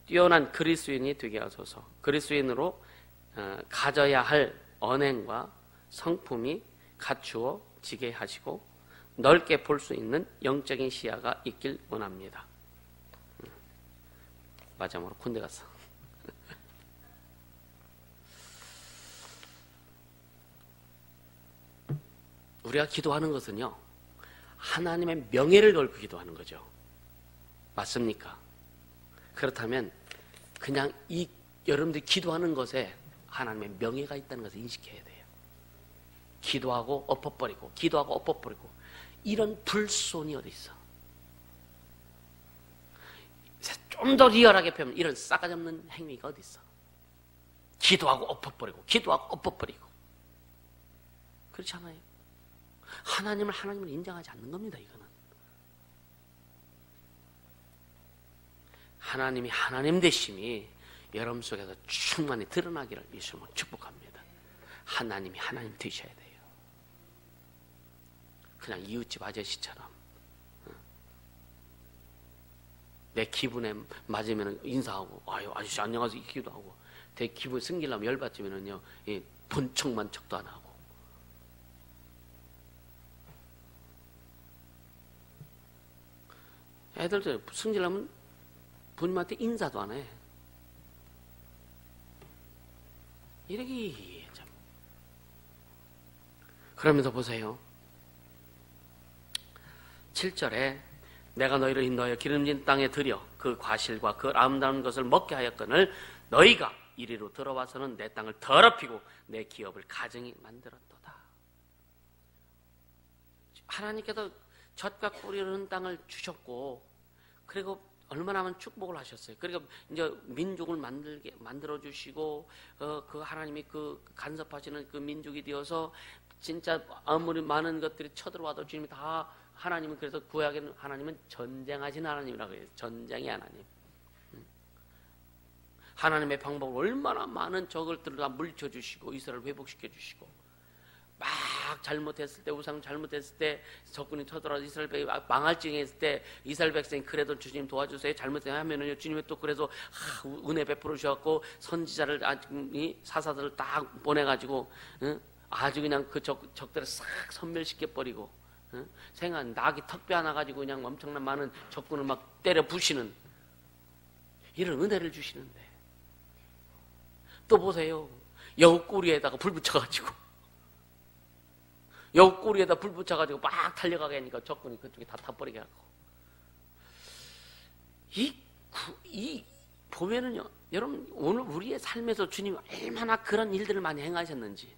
뛰어난 그리스도인이 되게 하소서. 그리스도인으로 가져야 할 언행과 성품이 갖추어지게 하시고 넓게 볼 수 있는 영적인 시야가 있길 원합니다. 마지막으로 군대 갔어. 우리가 기도하는 것은요, 하나님의 명예를 걸고 기도하는 거죠. 맞습니까? 그렇다면 그냥 이 여러분들이 기도하는 것에 하나님의 명예가 있다는 것을 인식해야 돼요. 기도하고 엎어버리고 기도하고 엎어버리고 이런 불손이 어디 있어? 좀 더 리얼하게 표현하면 이런 싸가지 없는 행위가 어디 있어? 기도하고 엎어버리고 기도하고 엎어버리고 그렇지 않아요? 하나님을 인정하지 않는 겁니다. 이거는 하나님이 하나님 되심이 여러분 속에서 충만히 드러나기를 예수님은 축복합니다. 하나님이 하나님 되셔야 돼요. 그냥 이웃집 아저씨처럼 내 기분에 맞으면 인사하고 아유 아저씨 안녕하세요 이기도 하고 내 기분 승기려면 열받으면은요 본척만 척도 안 하고 애들 승질나면 부모님한테 인사도 안 해. 이러기 참. 그러면서 보세요. 7절에 내가 너희를 인도하여 기름진 땅에 들여 그 과실과 그 아름다운 것을 먹게 하였거늘 너희가 이리로 들어와서는 내 땅을 더럽히고 내 기업을 가증히 만들었도다. 하나님께서 젖과 꿀이 흐르는 땅을 주셨고, 그리고 얼마나 많은 축복을 하셨어요. 그러니까 이제 민족을 만들어 주시고, 그 하나님이 그 간섭하시는 그 민족이 되어서 진짜 아무리 많은 것들이 쳐들어와도 주님이 다, 하나님은 그래서 구약에는 하나님은 전쟁하신 하나님이라고 해요. 전쟁의 하나님. 하나님의 방법을 얼마나 많은 적을들을 다 물리쳐 주시고 이스라엘을 회복시켜 주시고, 막 잘못했을 때, 우상 잘못했을 때 적군이 쳐들어와서 이스라엘 백성이 망할 징에 있을 때 이스라엘 백성이 그래도 주님 도와주세요 잘못하면은요 주님이 또 그래서 은혜 베풀어 주셨고 선지자를 사사들을 딱 보내가지고 아주 그냥 그 적들을 싹 섬멸시켜 버리고, 생각 낙이 턱뼈 하나 가지고 그냥 엄청난 많은 적군을 막 때려 부시는 이런 은혜를 주시는데, 또 보세요. 여우 꼬리에다가 불 붙여가지고 막 달려가게 하니까 적군이 그쪽에 다 타버리게 하고. 이 보면은요, 여러분 오늘 우리의 삶에서 주님이 얼마나 그런 일들을 많이 행하셨는지,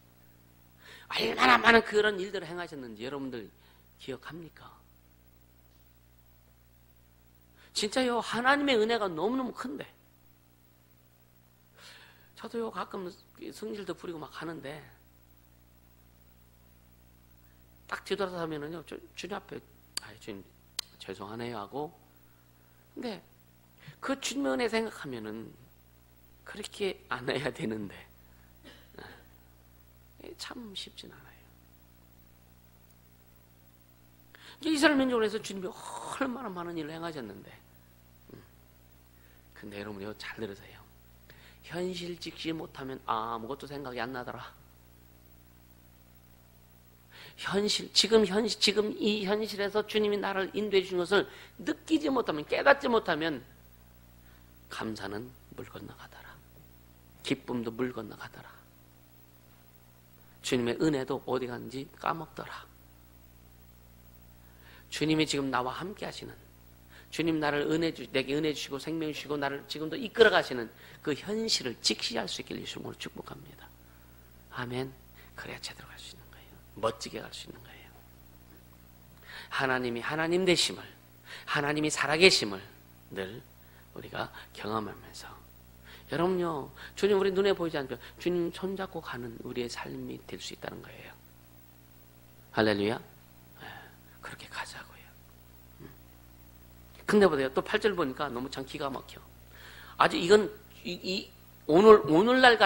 얼마나 많은 그런 일들을 행하셨는지 여러분들 기억합니까? 진짜요, 하나님의 은혜가 너무너무 큰데, 저도요 가끔 성질도 부리고 막 하는데 딱 뒤돌아서 하면은요 주님 앞에 주님 죄송하네요 하고, 근데 그 주님의 은혜 생각하면은 그렇게 안 해야 되는데 참 쉽진 않아요. 이스라엘 민족을 해서 주님이 얼마나 많은 일을 행하셨는데, 근데 여러분요 잘 들으세요. 현실 직시 못하면 아무것도 생각이 안 나더라. 지금 이 현실에서 주님이 나를 인도해 주신 것을 느끼지 못하면, 깨닫지 못하면 감사는 물 건너가더라. 기쁨도 물 건너가더라. 주님의 은혜도 어디 갔는지 까먹더라. 주님이 지금 나와 함께 하시는, 주님 나를 내게 은혜 주시고 생명 주시고 나를 지금도 이끌어 가시는 그 현실을 직시할 수 있기를 주님으로 축복합니다. 아멘. 그래야 제대로 갈 수 있는 거예요. 멋지게 갈 수 있는 거예요. 하나님이 하나님 되심을, 하나님이 살아계심을 늘 우리가 경험하면서, 여러분요 주님 우리 눈에 보이지 않죠? 주님 손잡고 가는 우리의 삶이 될 수 있다는 거예요. 할렐루야. 그렇게 가자고요. 근데 보세요. 또 8절 보니까 너무 참 기가 막혀. 아주 이건 오늘날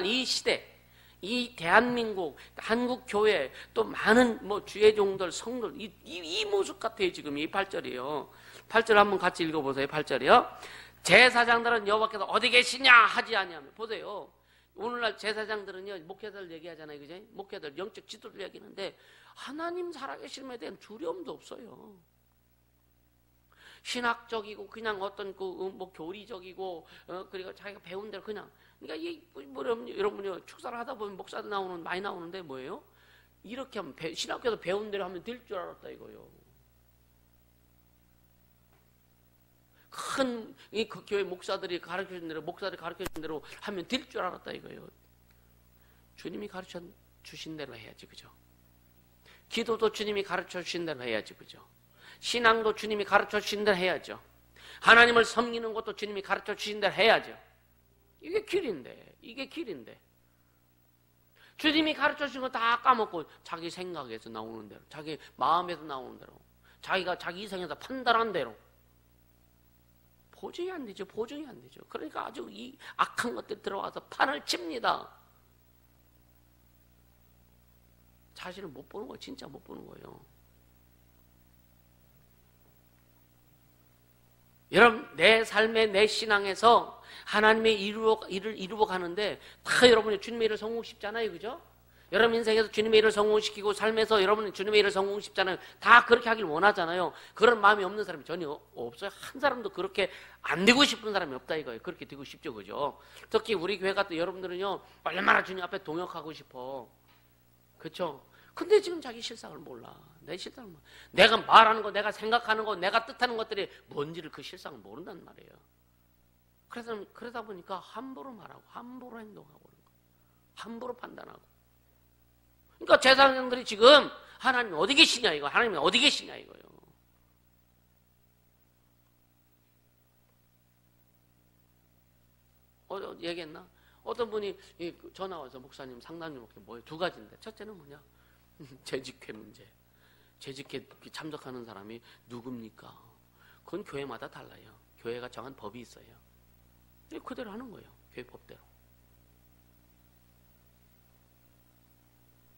이 시대, 이 대한민국, 한국 교회, 또 많은 주의 종들, 성들, 이 모습 같아요. 지금 이 8절이에요. 8절 한번 같이 읽어보세요. 8절이요. 제사장들은 여호와께서 어디 계시냐 하지 아니하며. 보세요. 오늘날 제사장들은요, 목회자들 얘기하잖아요. 그죠? 목회자들 영적 지도를 얘기하는데 하나님 살아계심에 대한 두려움도 없어요. 신학적이고 그냥 어떤 교리적이고 그리고 자기가 배운 대로 그냥, 그러니까 여러분요 축사를 하다 보면 목사들 많이 나오는데 뭐예요? 이렇게 하면 신학교에서 배운 대로 하면 될 줄 알았다 이거요. 큰 그 교회 목사들이 가르쳐준 대로 하면 될 줄 알았다 이거예요. 주님이 가르쳐 주신 대로 해야지, 그죠? 기도도 주님이 가르쳐 주신 대로 해야지, 그죠? 신앙도 주님이 가르쳐 주신 대로 해야죠. 하나님을 섬기는 것도 주님이 가르쳐 주신 대로 해야죠. 이게 길인데. 주님이 가르쳐 주신 거 다 까먹고 자기 생각에서 나오는 대로, 자기 마음에서 나오는 대로, 자기가 자기 이성에서 판단한 대로 보증이 안 되죠. 그러니까 아주 이 악한 것들 들어와서 판을 칩니다. 자신을 못 보는 거예요. 진짜 못 보는 거예요. 여러분, 내 삶에, 내 신앙에서 하나님의 일을 이루어 가는데 다 여러분이 주님의 일을 성공하고 싶잖아요. 그죠? 여러분 인생에서 주님의 일을 성공시키고 삶에서 여러분 주님의 일을 성공시키잖아요. 다 그렇게 하길 원하잖아요. 그런 마음이 없는 사람이 전혀 없어요. 한 사람도 그렇게 안 되고 싶은 사람이 없다 이거예요. 그렇게 되고 싶죠, 그죠? 특히 우리 교회 같은 여러분들은요, 얼마나 주님 앞에 동역하고 싶어. 그렇죠? 근데 지금 자기 실상을 몰라. 내 실상을 몰라. 내가 말하는 거, 내가 생각하는 거, 내가 뜻하는 것들이 뭔지를 그 실상을 모른단 말이에요. 그러다 보니까 함부로 말하고, 함부로 행동하고, 함부로 판단하고. 그러니까 제사장들이 지금 하나님 어디 계시냐 이거, 하나님 어디 계시냐 이거요. 얘기했나? 어떤 분이 전화 와서 목사님 상담 좀 뭐예요? 두 가지인데 첫째는 뭐냐? 재직회 문제. 재직회 참석하는 사람이 누굽니까? 그건 교회마다 달라요. 교회가 정한 법이 있어요. 그대로 하는 거예요. 교회 법대로.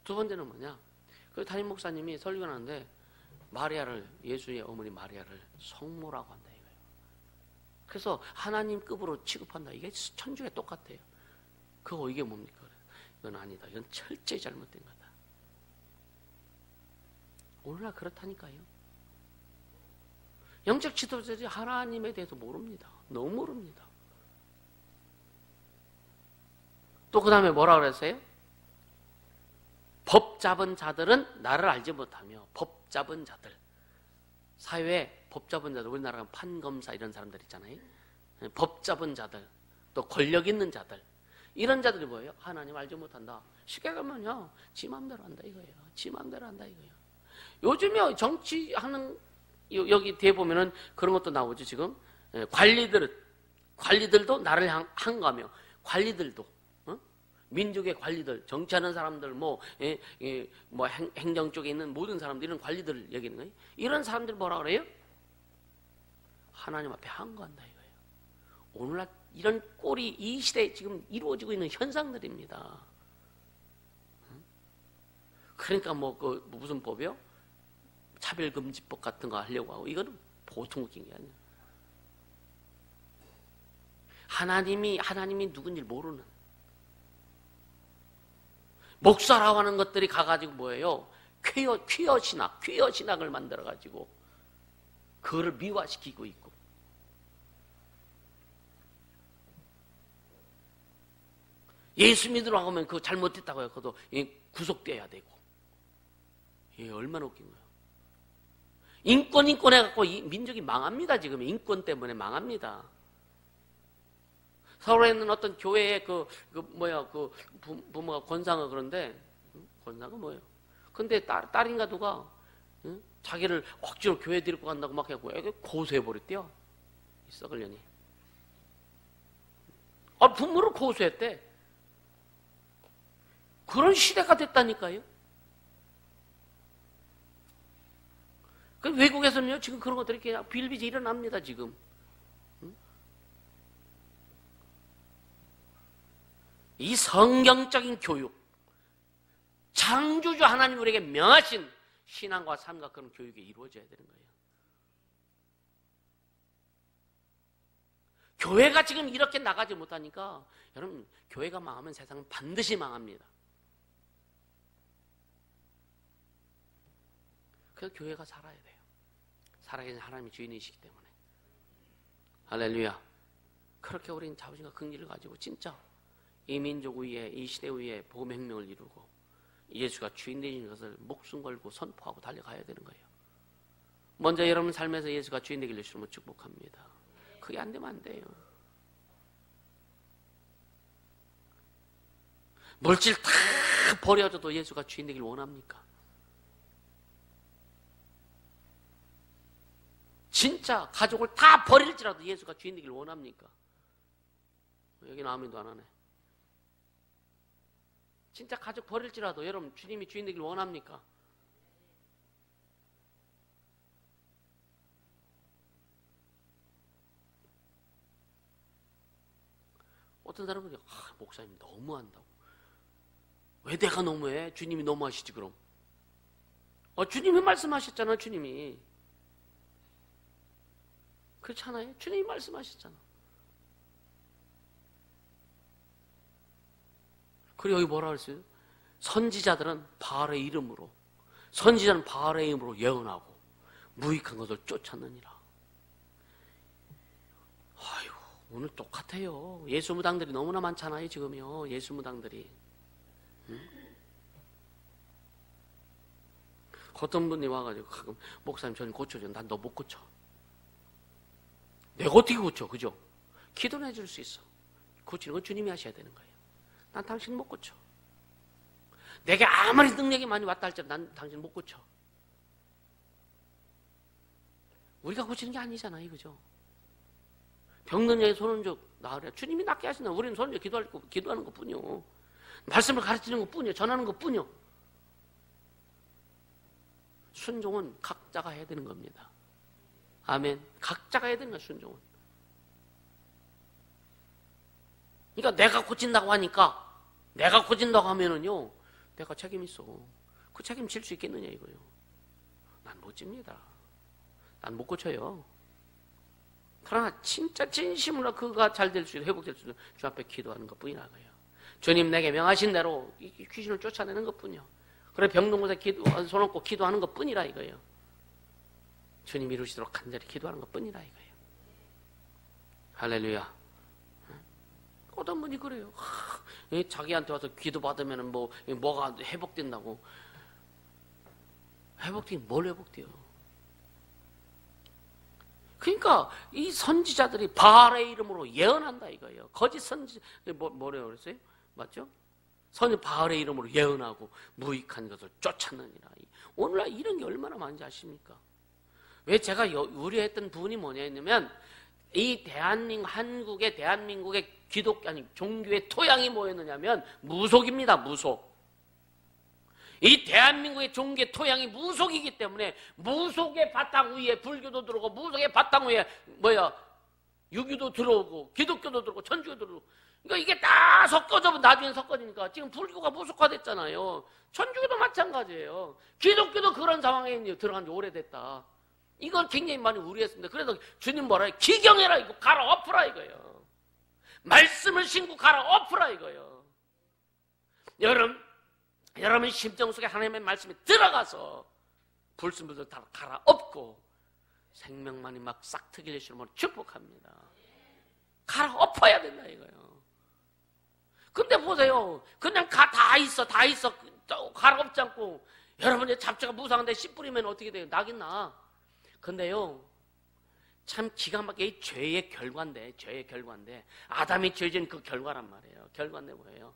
두 번째는 뭐냐? 그 담임 목사님이 설교하는데 마리아를, 예수의 어머니 마리아를 성모라고 한다 이거예요. 그래서 하나님급으로 취급한다. 이게 천주에 똑같아요. 그거 이게 뭡니까? 이건 아니다. 이건 철저히 잘못된 거다. 오늘날 그렇다니까요. 영적 지도자들이 하나님에 대해서 모릅니다. 너무 모릅니다. 또 그 다음에 뭐라 그랬어요? 법 잡은 자들은 나를 알지 못하며. 법 잡은 자들. 사회에 법 잡은 자들, 우리나라가 판검사 이런 사람들 있잖아요. 법 잡은 자들, 또 권력 있는 자들. 이런 자들이 뭐예요? 하나님 알지 못한다. 쉽게 가면요, 지 맘대로 한다 이거예요. 지 맘대로 한다 이거예요. 요즘에 정치하는, 여기 뒤에 보면은 그런 것도 나오죠, 지금. 관리들도 나를 향가며, 관리들도. 민족의 관리들, 정치하는 사람들, 뭐 행정 쪽에 있는 모든 사람들, 이런 관리들을 얘기하는 거예요. 이런 사람들 뭐라 그래요? 하나님 앞에 항거한다 이거예요. 오늘날 이런 꼴이 이 시대에 지금 이루어지고 있는 현상들입니다. 그러니까 무슨 법이요? 차별금지법 같은 거 하려고 하고, 이거는 보통 웃긴 게 아니에요. 하나님이 누군지 모르는, 목사라고 하는 것들이 가가지고 뭐예요? 퀴어 신학을 만들어가지고 그거를 미화시키고 있고, 예수 믿으라고 하면 그거 잘못됐다고 해요. 그것도 구속돼야 되고. 이게 얼마나 웃긴 거예요. 인권 해갖고 이 민족이 망합니다. 지금 인권 때문에 망합니다. 서울에 있는 어떤 교회의 부모가 권사가 그런데, 권사가 뭐예요? 근데 딸인가 누가, 자기를 억지로 교회 데리고 간다고 막 해갖고 애가 고소해버렸대요. 이 썩을 년이. 부모를 고소했대. 그런 시대가 됐다니까요. 그 외국에서는요, 지금 그런 것들이 그냥 빌비지 일어납니다, 지금. 이 성경적인 교육, 창조주 하나님 우리에게 명하신 신앙과 삶과 그런 교육이 이루어져야 되는 거예요. 교회가 지금 이렇게 나가지 못하니까, 여러분, 교회가 망하면 세상은 반드시 망합니다. 그래서 교회가 살아야 돼요. 살아계신 하나님의 주인이시기 때문에. 할렐루야. 그렇게 우리는 자부심과 긍지를 가지고 진짜 이 민족 위에, 이 시대 위에 복음의 혁명을 이루고 예수가 주인 되신 것을 목숨 걸고 선포하고 달려가야 되는 거예요. 먼저 여러분 삶에서 예수가 주인 되기를 주님으로 축복합니다. 그게 안 되면 안 돼요. 물질 다 버려줘도 예수가 주인 되기를 원합니까? 진짜 가족을 다 버릴지라도 예수가 주인 되기를 원합니까? 여기는 아멘도 안 하네. 진짜 가족 버릴지라도 여러분 주님이 주인 되기를 원합니까? 어떤 사람은 목사님 너무한다고. 왜 내가 너무해? 주님이 너무하시지 그럼. 주님이 말씀하셨잖아. 주님이. 그렇잖아요. 주님이 말씀하셨잖아. 그리고 여기 뭐라 그랬어요? 선지자들은 바알의 이름으로, 선지자는 바알의 이름으로 예언하고 무익한 것을 쫓았느니라. 아유, 오늘 똑같아요. 예수 무당들이 너무나 많잖아요, 지금요. 예수 무당들이. 어떤 분이 와가지고 가끔 목사님 저는 고쳐줘. 난 너 못 고쳐. 내가 어떻게 고쳐, 그죠? 기도는 해줄 수 있어. 고치는 건 주님이 하셔야 되는 거예요. 난 당신 못 고쳐. 내게 아무리 능력이 많이 왔다 할지라도 난 당신 못 고쳐. 우리가 고치는 게 아니잖아요, 그죠? 병든 자의 손은 좀 나으랴. 주님이 낫게 하신다. 우리는 손을 기도하는 것 뿐이요. 말씀을 가르치는 것 뿐이요. 전하는 것 뿐이요. 순종은 각자가 해야 되는 겁니다. 아멘. 각자가 해야 되는 거야, 순종은. 그러니까 내가 고친다고 하니까, 내가 고친다고 하면은요, 내가 책임 있어. 그 책임 질 수 있겠느냐, 이거요. 난 못 집니다. 난 못 고쳐요. 그러나 진짜 진심으로 그가 잘 될 수 있도록, 회복될 수 있도록 주 앞에 기도하는 것 뿐이라고요. 주님 내게 명하신 대로 이 귀신을 쫓아내는 것 뿐이요. 그래 병든 곳에 손 얹고 기도하는 것 뿐이라 이거예요. 주님 이루시도록 간절히 기도하는 것 뿐이라 이거예요. 할렐루야. 어떤 분이 그래요. 자기한테 와서 기도 받으면 뭐가 회복된다고. 회복되긴 뭘 회복돼요. 그러니까 이 선지자들이 바알의 이름으로 예언한다 이거예요. 거짓 선지 뭐래요 그랬어요? 맞죠? 선지 바알의 이름으로 예언하고 무익한 것을 쫓았느니라. 오늘날 이런 게 얼마나 많은지 아십니까? 왜 제가 우려했던 부분이 뭐냐면 이 한국의 대한민국의 종교의 토양이 뭐였느냐면 무속입니다. 무속. 이 대한민국의 종교의 토양이 무속이기 때문에 무속의 바탕 위에 불교도 들어오고 무속의 바탕 위에 유교도 들어오고 기독교도 들어오고 천주교도 들어오고 그러니까 이게 다 섞어져 나중에 섞어지니까 지금 불교가 무속화됐잖아요. 천주교도 마찬가지예요. 기독교도 그런 상황에 들어간 지 오래됐다. 이걸 굉장히 많이 우려했습니다. 그래서 주님 뭐라 해요? 기경해라 이거 갈아 엎으라 이거예요. 말씀을 신고 갈아 엎으라 이거예요. 여러분 심정 속에 하나님의 말씀이 들어가서 불순물들 다 갈아 엎고 생명만이 막 싹트길 예수님으로 축복합니다. 갈아 엎어야 된다 이거예요. 근데 보세요. 그냥 다 있어 갈아 엎지 않고 여러분의 잡초가 무상한데 씨 뿌리면 어떻게 돼요? 나긴 나. 근데요 참 기가 막히게 죄의 결과인데 아담이 죄진 그 결과란 말이에요. 결과인데 뭐예요?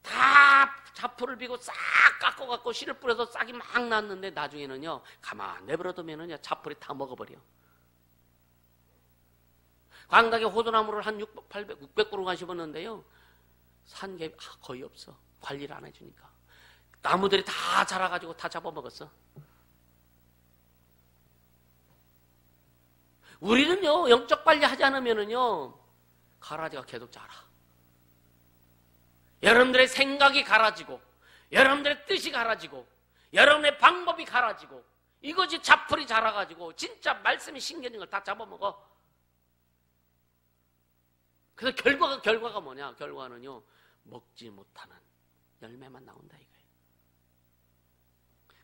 다 잡초를 싹 깎아갖고 씨를 뿌려서 싹이 막 났는데 나중에는요 가만 내버려두면은요 잡초를 다 먹어버려. 광각에 호두나무를 한 600그루가 심었는데요 산개 거의 없어. 관리를 안 해주니까 나무들이 다 자라가지고 다 잡아먹었어. 우리는요 영적 관리하지 않으면은요 가라지가 계속 자라. 여러분들의 생각이 갈아지고 여러분들의 뜻이 갈아지고 여러분의 방법이 갈아지고 이것이 잡풀이 자라가지고 진짜 말씀이 신겨진 걸 다 잡아먹어. 그래서 결과가 뭐냐? 결과는요 먹지 못하는 열매만 나온다 이거예요.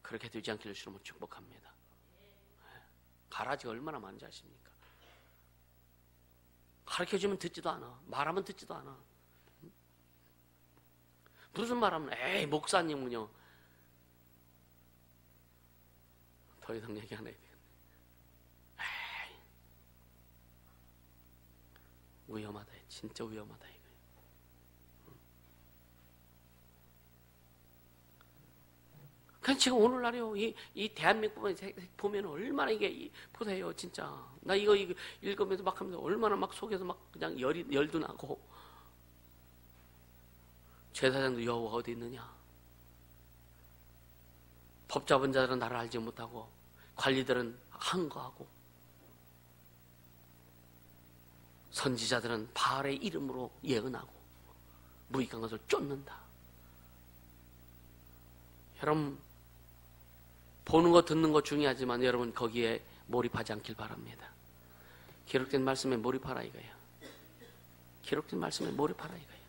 그렇게 되지 않기를 주님은 축복합니다. 가라지가 얼마나 많은지 아십니까? 가르쳐주면 듣지도 않아. 말하면 듣지도 않아. 무슨 말하면 에이 목사님은요 더 이상 얘기 안 해야 되겠네. 에이 위험하다. 진짜 위험하다 이거예요. 그냥 지금 오늘날이요 이 대한민국만 보면 얼마나 이게 보세요 진짜 나 이거 읽으면서 막 하면서 얼마나 막 속에서 막 그냥 열도 나고 제사장도 여호와가 어디 있느냐? 법 잡은 자들은 나를 알지 못하고 관리들은 항거하고 선지자들은 바알의 이름으로 예언하고 무익한 것을 쫓는다. 여러분 보는 거 듣는 거 중요하지만 여러분 거기에 몰입하지 않길 바랍니다. 기록된 말씀에 몰입하라 이거예요. 기록된 말씀에 몰입하라 이거예요.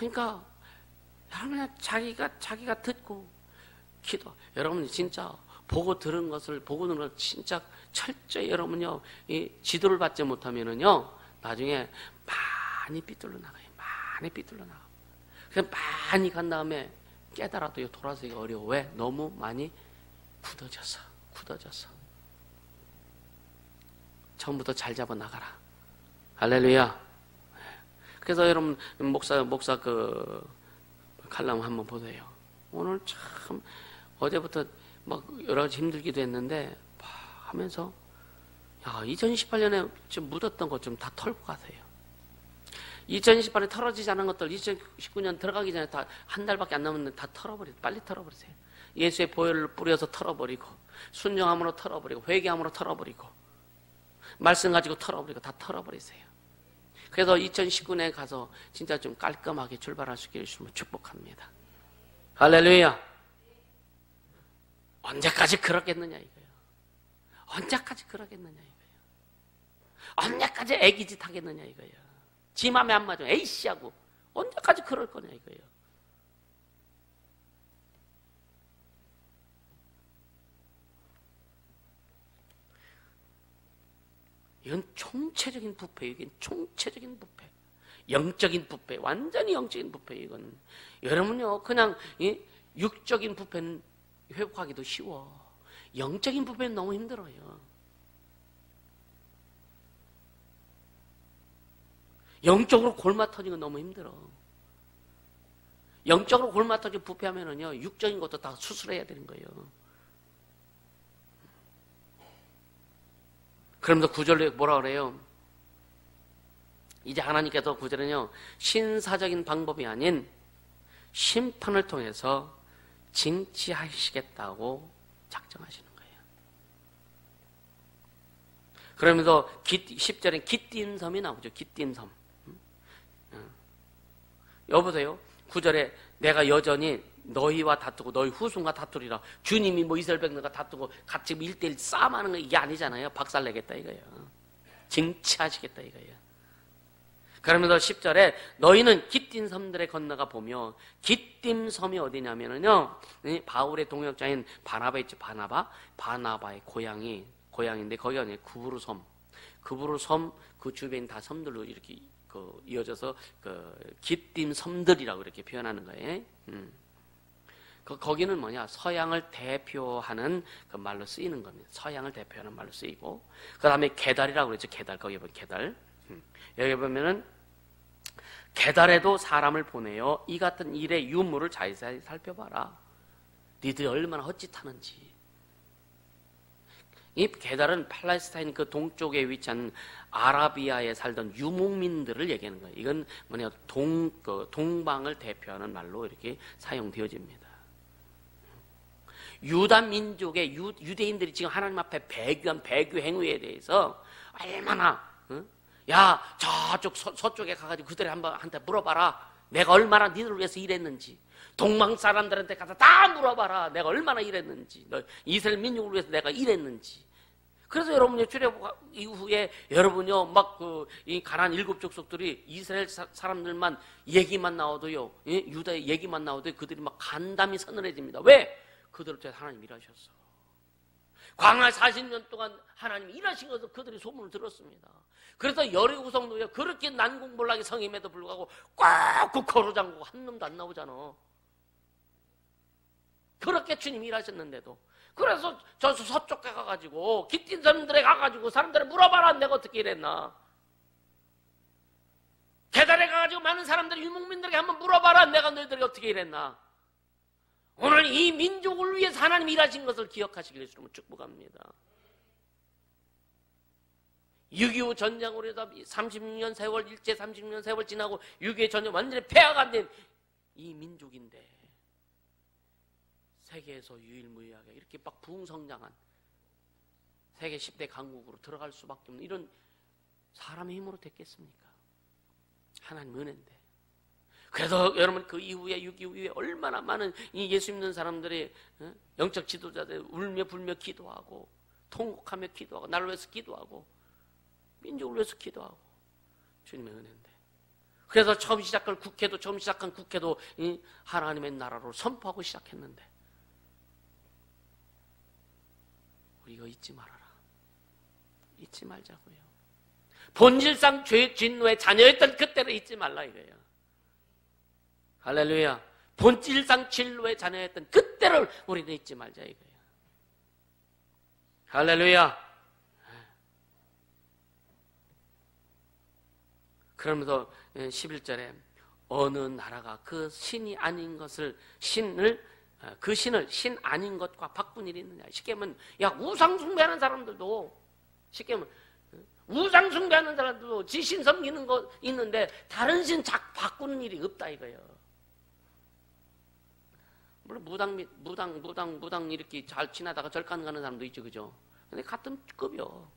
그러니까 여러분 자기가 듣고 기도. 여러분 진짜 보고 들은 것을 진짜 철저히 여러분요 이 지도를 받지 못하면은요 나중에 많이 삐뚤러 나가요. 많이 삐뚤러 나가. 그냥 많이 간 다음에 깨달아도 돌아서기가 어려워. 왜? 너무 많이 굳어져서. 처음부터 잘 잡아 나가라. 할렐루야. 그래서 여러분 목사 그 칼럼 한번 보세요. 오늘 참 어제부터 막 여러 가지 힘들기도 했는데 하면서 2018년에 좀 묻었던 것 좀 다 털고 가세요. 2018년에 털어지지 않은 것들 2019년 들어가기 전에 다 한 달밖에 안 남았는데 다 빨리 털어버리세요. 예수의 보혈을 뿌려서 털어버리고 순종함으로 털어버리고 회개함으로 털어버리고 말씀 가지고 털어버리고 다 털어버리세요. 그래서 2019년에 가서 진짜 좀 깔끔하게 출발할 수 있기를 축복합니다. 할렐루야. 언제까지 그러겠느냐 이거예요. 언제까지 그러겠느냐 이거예요. 언제까지 애기짓 하겠느냐 이거예요. 지 맘에 안 맞으면 에이씨 하고 언제까지 그럴 거냐 이거예요. 이건 총체적인 부패예요. 이건 총체적인 부패. 영적인 부패. 완전히 영적인 부패. 이건 여러분요 그냥 육적인 부패는 회복하기도 쉬워. 영적인 부패는 너무 힘들어요. 영적으로 골마 터지는 건 너무 힘들어. 영적으로 골마 터지고 부패하면은요 육적인 것도 다 수술해야 되는 거예요. 그러면서 구절로 뭐라 그래요? 이제 하나님께서 구절은요 신사적인 방법이 아닌 심판을 통해서 징치하시겠다고 작정하시는 거예요. 그러면서 10절엔 기띔 섬이 나오죠. 기띔 섬. 여보세요. 9절에 내가 여전히 너희와 다투고 너희 후손과 다투리라. 주님이 뭐 이스라엘 백성과 다투고 같이 1대1 싸움하는 거 이게 아니잖아요. 박살내겠다 이거예요. 징치하시겠다 이거예요. 그러면서 10절에 너희는 기띔 섬들에 건너가 보며 기띔 섬이 어디냐면은요 바울의 동역자인 바나바 있죠. 바나바의 고향인데 거기가 구브루 섬 그 주변 다 섬들로 이렇게 이어져서 기띔 섬들이라고 이렇게 표현하는 거예요. 거기는 뭐냐 서양을 대표하는 그 말로 쓰이는 겁니다. 서양을 대표하는 말로 쓰이고 그 다음에 게달이라고 그랬죠. 게달 거기 보면 게달. 여기 보면은 게달에도 사람을 보내어 이 같은 일의 유무를 자세히 살펴봐라. 니들이 얼마나 헛짓하는지. 이 게달은 팔레스타인 그 동쪽에 위치한 아라비아에 살던 유목민들을 얘기하는 거예요. 이건 뭐냐 동방을 대표하는 말로 이렇게 사용되어집니다. 유다 민족의 유대인들이 지금 하나님 앞에 배교한 배교 행위에 대해서 얼마나 야 저쪽 서쪽에 가가지고 그들한테 물어봐라. 내가 얼마나 니들을 위해서 일했는지. 동방 사람들한테 가서 다 물어봐라. 내가 얼마나 일했는지. 이스라엘 민족을 위해서 내가 일했는지. 그래서 여러분요 출애굽 이후에 여러분요 막 이 가나안 7 족속들이 이스라엘 사람들만 얘기만 나와도요 유다의 얘기만 나와도 그들이 막 간담이 서늘해집니다. 왜? 그들을 통해 하나님 일하셨어. 광야 40년 동안 하나님이 일하신 것을 그들이 소문을 들었습니다. 그래서 여리고 성도요 그렇게 난공불락의 성임에도 불구하고 꽉 거로 잠그고 한 놈도 안 나오잖아. 그렇게 주님이 일하셨는데도. 그래서 저 서쪽에 가가지고 기띔 섬들에 가가지고 사람들을 물어봐라. 내가 어떻게 일했나. 게달에 가가지고 많은 사람들이 유목민들에게 한번 물어봐라. 내가 너희들이 어떻게 일했나. 오늘 이 민족을 위해서 하나님이 일하신 것을 기억하시기를 주님을 축복합니다. 6.25 전쟁으로 해서 36년 세월 일제 36년 세월 지나고 6.25 전쟁 완전히 폐하가 안 된 이 민족인데 세계에서 유일무이하게 이렇게 막 부흥성장한 세계 10대 강국으로 들어갈 수밖에 없는 이런 사람의 힘으로 됐겠습니까? 하나님 은혜인데. 그래서 여러분 그 이후에 6.25 이후에 얼마나 많은 이 예수 믿는 사람들이 영적 지도자들 울며 불며 기도하고 통곡하며 기도하고 나를 위해서 기도하고 민족을 위해서 기도하고 주님의 은혜인데 그래서 처음 시작한 국회도 하나님의 나라로 선포하고 시작했는데 우리 이거 잊지 말아라. 잊지 말자고요. 본질상 죄 진노의 자녀였던 그때를 잊지 말라 이거예요. 할렐루야. 본질상 진노의 자녀였던 그때를 우리는 잊지 말자 이거예요. 할렐루야. 그러면서 11절에 어느 나라가 그 신이 아닌 것을 그 신을 신 아닌 것과 바꾼 일이 있느냐. 쉽게 하면 우상 숭배하는 사람들도 지신 섬기는 거 있는데 다른 신 바꾸는 일이 없다 이거예요. 물론 무당 이렇게 잘 지나다가 절간 가는 사람도 있죠, 그죠? 근데 같은 급이요.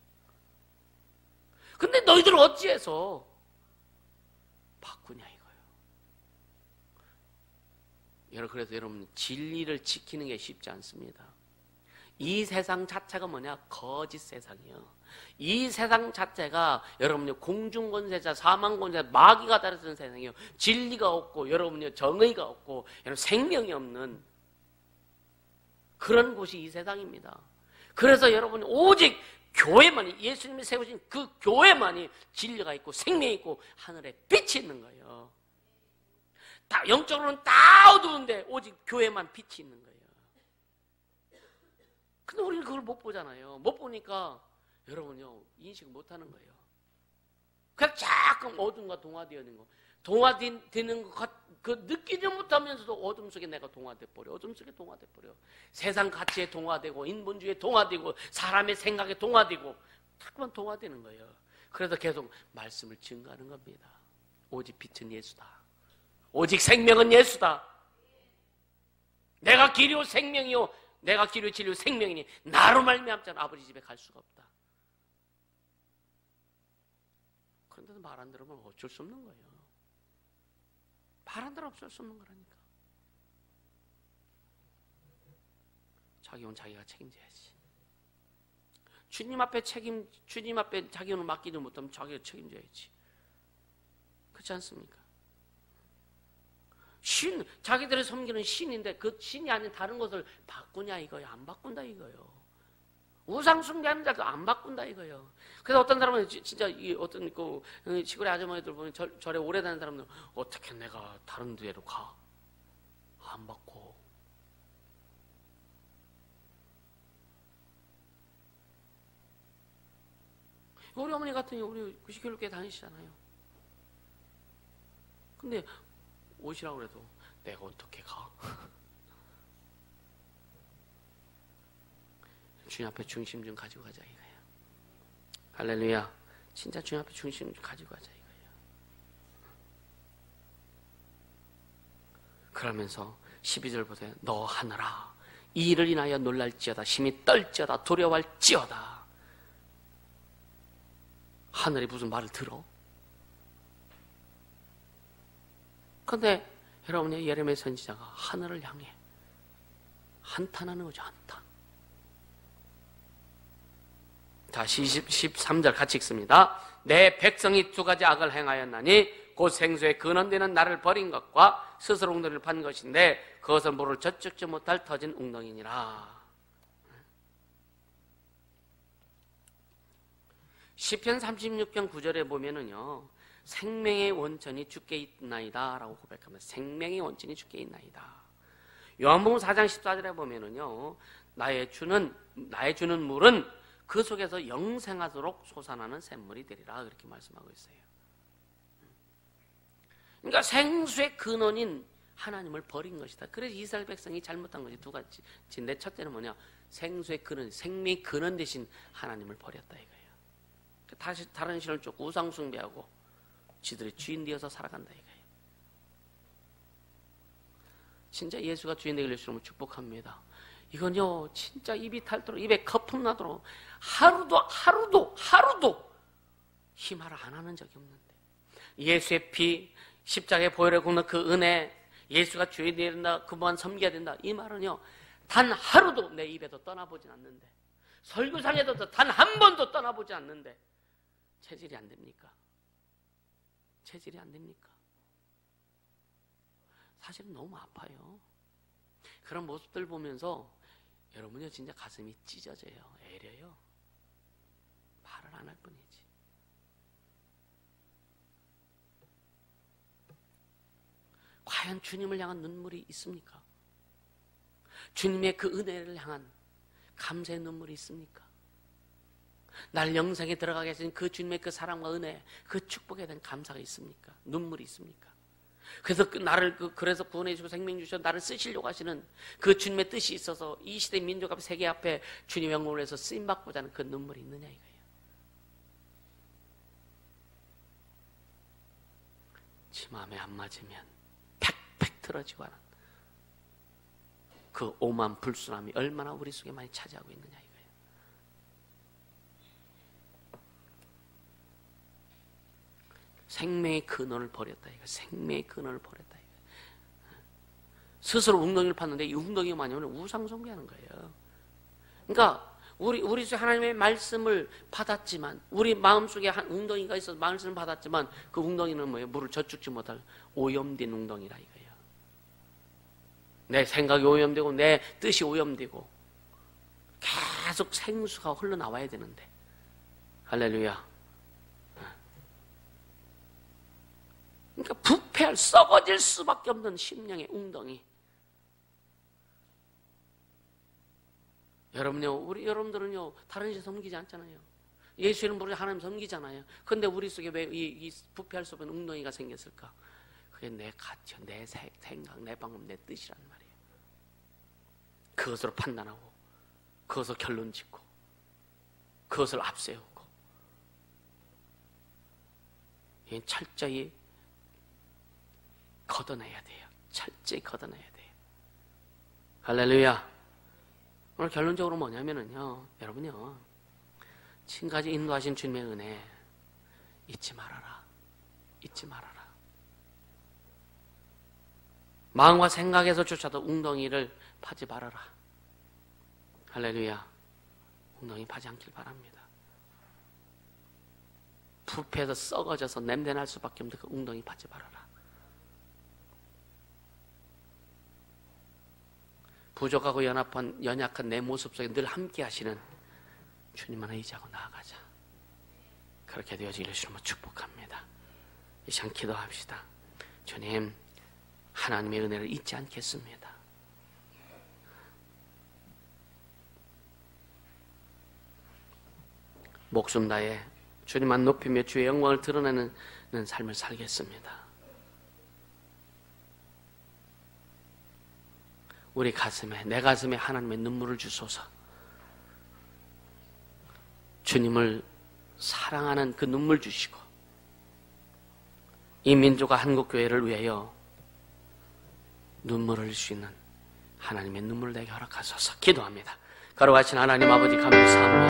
근데 너희들 어찌해서 바꾸냐 이거예요. 그래서 여러분 진리를 지키는 게 쉽지 않습니다. 이 세상 자체가 뭐냐? 거짓 세상이에요. 이 세상 자체가 여러분요 공중권세자, 사망권세자, 마귀가 다스리는 세상이에요. 진리가 없고 여러분요 정의가 없고 여러분 생명이 없는 그런 곳이 이 세상입니다. 그래서 여러분 오직 교회만이, 예수님이 세우신 그 교회만이 진리가 있고 생명이 있고 하늘에 빛이 있는 거예요. 다 영적으로는 다 어두운데 오직 교회만 빛이 있는 거예요. 근데 우리는 그걸 못 보잖아요. 못 보니까 여러분요 인식을 못 하는 거예요. 그냥 자꾸 어둠과 동화되어 있는 거, 동화되는 것 그 느끼지 못하면서도 어둠 속에 내가 동화돼 버려. 어둠 속에 동화돼 버려. 세상 가치에 동화되고 인본주의에 동화되고 사람의 생각에 동화되고 자꾸만 동화되는 거예요. 그래서 계속 말씀을 증거하는 겁니다. 오직 빛은 예수다. 오직 생명은 예수다. 내가 길이요 생명이요, 내가 길이요 진리요 생명이니 나로 말미암자는 아버지 집에 갈 수가 없다. 그런데도 말 안 들으면 어쩔 수 없는 거예요. 말 안 들으면 어쩔 수 없는 거라니까. 자기 온 자기가 책임져야지. 주님 앞에 자기 혼을 맡기지 못하면 자기가 책임져야지. 그렇지 않습니까? 자기들이 섬기는 신인데 그 신이 아닌 다른 것을 바꾸냐 이거예요. 안 바꾼다 이거예요. 우상 숭배하는 자도 안 바꾼다 이거예요. 그래서 어떤 사람은 진짜 어떤 시골의 아주머니들 보면 절에 오래 다니는 사람들은 어떻게 내가 다른 데로 가? 안 바꿔. 우리 어머니 같은 경우 우리 구시교육교회 다니시잖아요. 근데 오시라고 그래도 내가 어떻게 가? 주님 앞에 중심 좀 가지고 가자 이거예요. 할렐루야. 진짜 주님 앞에 중심 좀 가지고 가자 이거예요. 그러면서 12절 보세요. 너 하늘아 이 일을 인하여 놀랄지어다 심히 떨지어다 두려워할지어다. 하늘이 무슨 말을 들어? 그런데 여러분의 예레미야 선지자가 하늘을 향해 한탄하는 거죠. 한탄. 다시 13절 같이 읽습니다. 내 백성이 두 가지 악을 행하였나니 곧 생수에 근원되는 나를 버린 것과 스스로 웅덩이를 판 것인데 그것을 모를 젖죽지 못할 터진 웅덩이니라. 시편 36편 9절에 보면은요 생명의 원천이 주께 있나이다 라고 고백합니다. 생명의 원천이 주께 있나이다. 요한복음 4장 14절에 보면은요 나의 주는 물은 그 속에서 영생하도록 솟아나는 샘물이 되리라 그렇게 말씀하고 있어요. 그러니까 생수의 근원인 하나님을 버린 것이다. 그래서 이스라엘 백성이 잘못한 것이 두 가지인데 첫째는 뭐냐? 생수의 근원, 생명의 근원 대신 하나님을 버렸다 이거예요. 다시 다른 신을 쫓고 우상 숭배하고 지들이 주인 되어서 살아간다 이거예요. 진짜 예수가 주인 되길 주시면 축복합니다. 이건요 진짜 입이 탈도록 입에 거품 나도록 하루도 힘하라 안 하는 적이 없는데 예수의 피 십자가의 보혈의 공로 그 은혜 예수가 주인 되어야 된다 그만 섬겨야 된다 이 말은요 단 하루도 내 입에도 떠나보진 않는데 설교상에도 단 한 번도 떠나보지 않는데 체질이 안 됩니까? 체질이 안 됩니까? 사실은 너무 아파요. 그런 모습들 보면서 여러분이 진짜 가슴이 찢어져요. 애려요. 말을 안 할 뿐이지. 과연 주님을 향한 눈물이 있습니까? 주님의 그 은혜를 향한 감사의 눈물이 있습니까? 날 영생에 들어가게 하신 그 주님의 그 사랑과 은혜, 그 축복에 대한 감사가 있습니까? 눈물이 있습니까? 그래서 나를 그래서 구원해 주시고 생명 주셔 나를 쓰시려고 하시는 그 주님의 뜻이 있어서 이 시대 민족 앞에 세계 앞에 주님의 영광을 위해서 쓰임 받고자 하는 그 눈물이 있느냐 이거예요. 지 마음에 안 맞으면 팩팩 틀어지고 하는 그 오만 불순함이 얼마나 우리 속에 많이 차지하고 있느냐 이거예요. 생명의 근원을 버렸다 이거. 생명의 근원을 버렸다 이거. 스스로 웅덩이를 팠는데 이 웅덩이가 뭐냐면 우상 숭배하는 거예요. 그러니까 우리 속에 하나님의 말씀을 받았지만, 우리 마음속에 한 웅덩이가 있어서 말씀을 받았지만 그 웅덩이는 뭐예요? 물을 젖죽지 못할 오염된 웅덩이라 이거예요. 내 생각이 오염되고 내 뜻이 오염되고 계속 생수가 흘러나와야 되는데, 할렐루야. 그러니까 부패할, 썩어질 수밖에 없는 심령의 웅덩이. 여러분들은요 다른 데 섬기지 않잖아요. 예수 이름 부르지 하나님 섬기잖아요. 근데 우리 속에 왜 이 부패할 수 없는 웅덩이가 생겼을까? 그게 내 가치, 내 생각, 내 방법, 내 뜻이란 말이에요. 그것으로 판단하고, 그것으로 결론 짓고, 그것을 앞세우고, 이 철저히 걷어내야 돼요. 철저히 걷어내야 돼요. 할렐루야. 오늘 결론적으로 뭐냐면은요, 여러분요, 지금까지 인도하신 주님의 은혜 잊지 말아라. 잊지 말아라. 마음과 생각에서 쫓아도 웅덩이를 파지 말아라. 할렐루야. 웅덩이 파지 않길 바랍니다. 부패해서 썩어져서 냄새날 수밖에 없는 그 웅덩이 파지 말아라. 부족하고 연약한 내 모습 속에 늘 함께 하시는 주님 하나 의지하고 나아가자. 그렇게 되어지기를 주님으로 축복합니다. 이 시간 기도합시다. 주님, 하나님의 은혜를 잊지 않겠습니다. 목숨 다해 주님만 높이며 주의 영광을 드러내는 삶을 살겠습니다. 우리 가슴에, 내 가슴에 하나님의 눈물을 주소서. 주님을 사랑하는 그 눈물 주시고, 이 민족과 한국교회를 위하여 눈물을 흘릴 수 있는 하나님의 눈물을 내게 허락하소서. 기도합니다. 거룩하신 하나님 아버지 감사합니다.